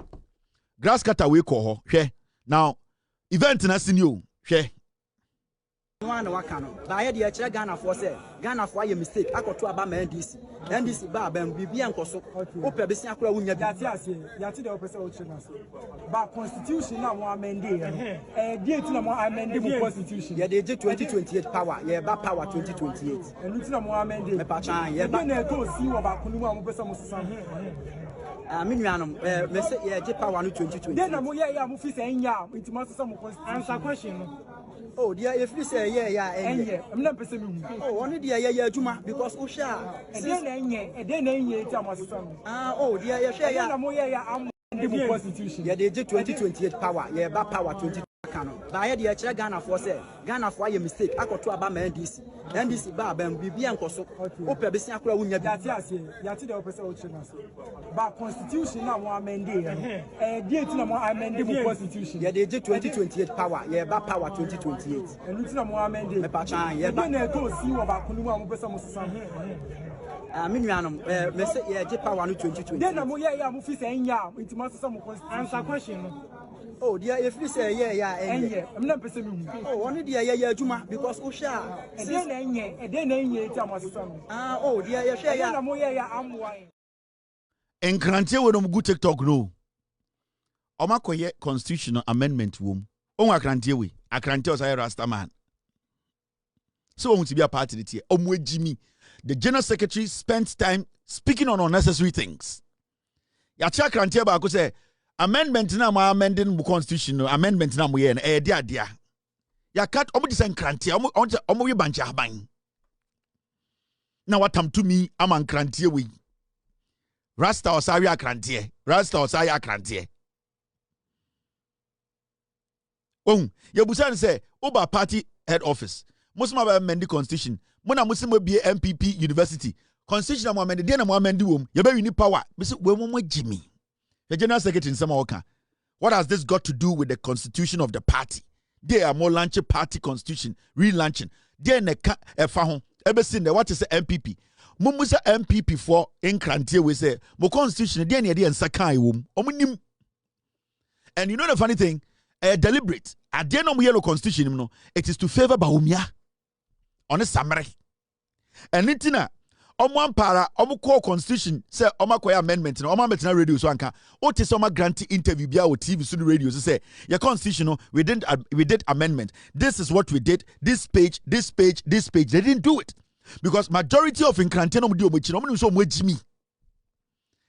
grass cutter we call her. Now, event na senior. One wakano. But I had the Ghana for say Ghana for your mistake. I got to about my NDC bar and BB and Koso. Open Bessia Unya Yati the opposite. But constitution now one amended. Dear to more amended constitution. Yeah, they did 2028 power. Yeah, back power 2028. And it's no more amended. Yeah, but go see about Kunuma Musa. Message yeah, power 2020. Then I'm saying yeah, it must some answer question. Oh, dear, if you say yeah, I'm not pursuing. Oh, only dear, yeah, Juma, because Usha, and then oh, dear, I'm the constitution. Yeah, they did 2028 power. Yeah, back power 20. But I had the Ghana for say Ghana for your mistake. I got to about my NDC bar and BB and Koso. Open Bessia Unya Yati the opposite. But constitution now one amended. Dear to more amended constitution. Yeah, they did 2028 power. Yeah, back power 2028. And it's no more amended. Yeah, but go see about Kunuma Musa. Minuanum, Mr. IGP 2020. Then I'm here, I'm saying, yeah, it must some answer question. Oh, dear, if you say, yeah, I'm not pursuing. Oh, only dear, yeah, Juma, because Usha, and then, oh, dear, yeah, I'm here, I'm wine. And Krantia will go TikTok no. Omakoye constitutional amendment womb. Onwa Krantia we. A Krantia was a Rasta man. So want to be a part of it here. Omwe Jimmy. The General Secretary spent time speaking on unnecessary things. Yacha Krantia ba ko say amendment na ma amending the constitution amendment na mo ye na e dia. Ya kat omo disen Krantia omo we bancha haban. Na watam to me am Krantia we. Rasta Osari Krantia. Rasta Osari Krantia. Oh, Yabusan say Oba party head office. Muslim amend the constitution. Mona Muslim will be MPP University. Constitution am amend the na mo amend wom. You be power. We say we mo Jimmy. The General Secretary in Samaoka. What has this got to do with the constitution of the party? They are more launching party constitution, relaunching. They ne ka efa ho. Ebe sin the what is the MPP? Mumusa MPP for Nkrantie we say mo constitution they na dey nsaka wom. Omunim. And you know the funny thing, deliberate. At the end of yellow constitution, no, it is to favor Baumia on a summary. And nitina, one para, core constitution, say, Omakoya amendment, and Omametina radio so anka. What is Oma grantee interview via TV studio radio? Say, your constitution, we did amendment. This is what we did. This page. They didn't do it because majority of Inkranteno Mudio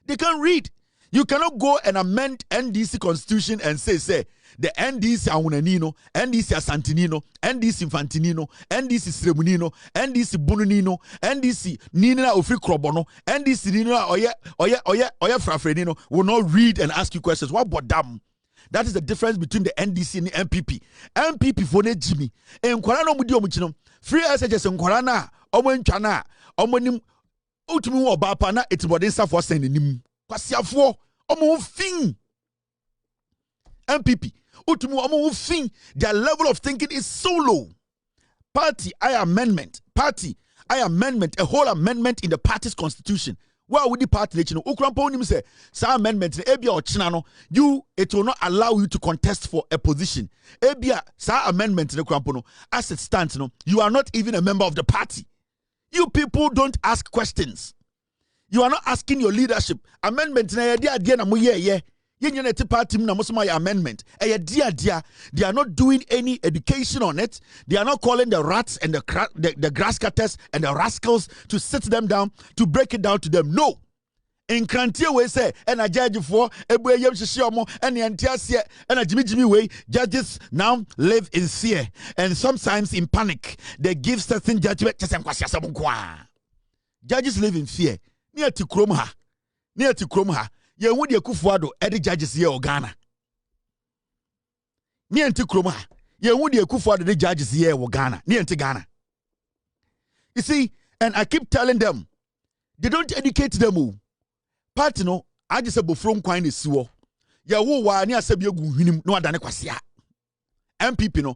they can't read. You cannot go and amend NDC constitution and say the NDC Awunanino, NDC Asantinino, NDC Infantinino, NDC Sremunino, NDC Bununino, NDC Nina Ofri Krobono, NDC Nina Oye Frafrenino will not read and ask you questions. What about them? That is the difference between the NDC and the MPP. MPP for ne Jimmy. En Kwarano Mudio Muchino. Free SHS en Kwarana, Omenchana, Omenim Utumi Obapana, it's what they for sending him. Kwasiafo omo fin MPP utumu omo fin. Their level of thinking is so low. Party amendment, a whole amendment in the party's constitution. Why would the party let you know? Ukrampo nim say sa amendment ebia ochina no it will not allow you to contest for a position. Ebia sa amendment ne krampo no as it stands no you are not even a member of the party. You people don't ask questions. You are not asking your leadership. Amendment na dia na mo ye. Yenye party na mo amendment. Dia. They are not doing any education on it. They are not calling the rats and the grass cutters and the rascals to sit them down to break it down to them. No. In Krantie we say and a judge for ebu yem shishiomo and the antiasia and a Jimmy way judges now live in fear and sometimes in panic. They give certain judgment. Judges live in fear. Near to Kromha. Ye would ye kufuado edi judges ye Ghana. Near to Kromha. Ye would ye kufuado the judges ye Ghana. Near to Ghana. You see, and I keep telling them, they don't educate them. Party no, I just say from Quine is suo. Ya wo wa ni asebie gu hwinim no adane kwasia. MPP no.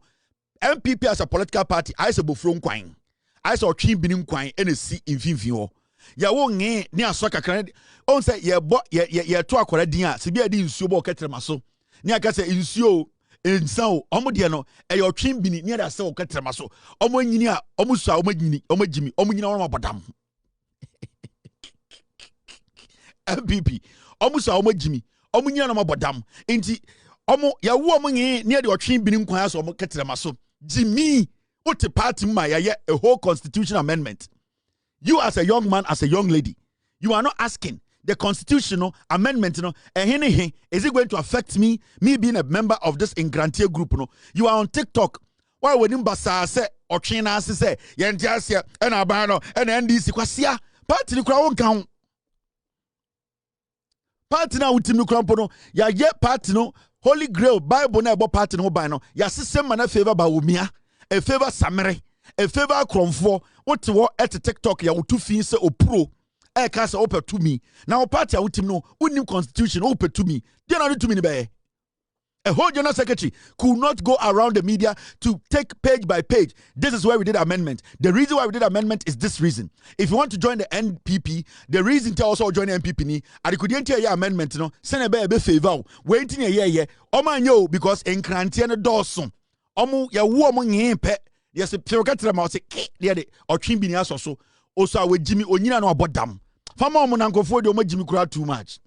MPP as a political party, I say from Quine. I saw twin binim Quine and see in finfin. Ya wo nge ni aso kakran on say ye to akwara din a se bia di nsuo bo ketrema so ni aka say nsuo ensan o omo de no e yo twin bini ni da se o ketrema so omo nyini a omo su a omo jimi omo nyina omo bodam MPP omo su a omo jimi omo nyina omo bodam enti omo ya wo omo nge ni de twin bini nkwan so omo ketrema so jimi what the party ma ya a whole constitution amendment. You as a young man, as a young lady, you are not asking the constitutional amendment, is it going to affect me being a member of this Ingrantier group? No? You are on TikTok. Why would you say, or China say, Yantiasia, and Abano, and NDC, Quasia, party the crown count. Party now with Tim Crampono, ya yet party no, Holy Grail, Bible never party no by no, ya system man a favor by Umia, a favor Samere. A favor cromfo what at the TikTok ya utu fin se o pro e ka se open to me now party a utim no unim constitution open to me dey na to me ni be A whole general secretary could not go around the media to take page by page. This is why we did amendment. The reason why we did amendment is this reason. If you want to join the NPP, the reason to also join the NPP ni, I couldn't hear amendment, no, send a be favor. Waiting a year, Oman because in Crantiana Dawson. Ya woman yen pet. Yes, a prerogative mouse, or Chimbinias or so. Also, with Jimmy Onina no about them. Fama Monanko for the Jimmy crowd too much.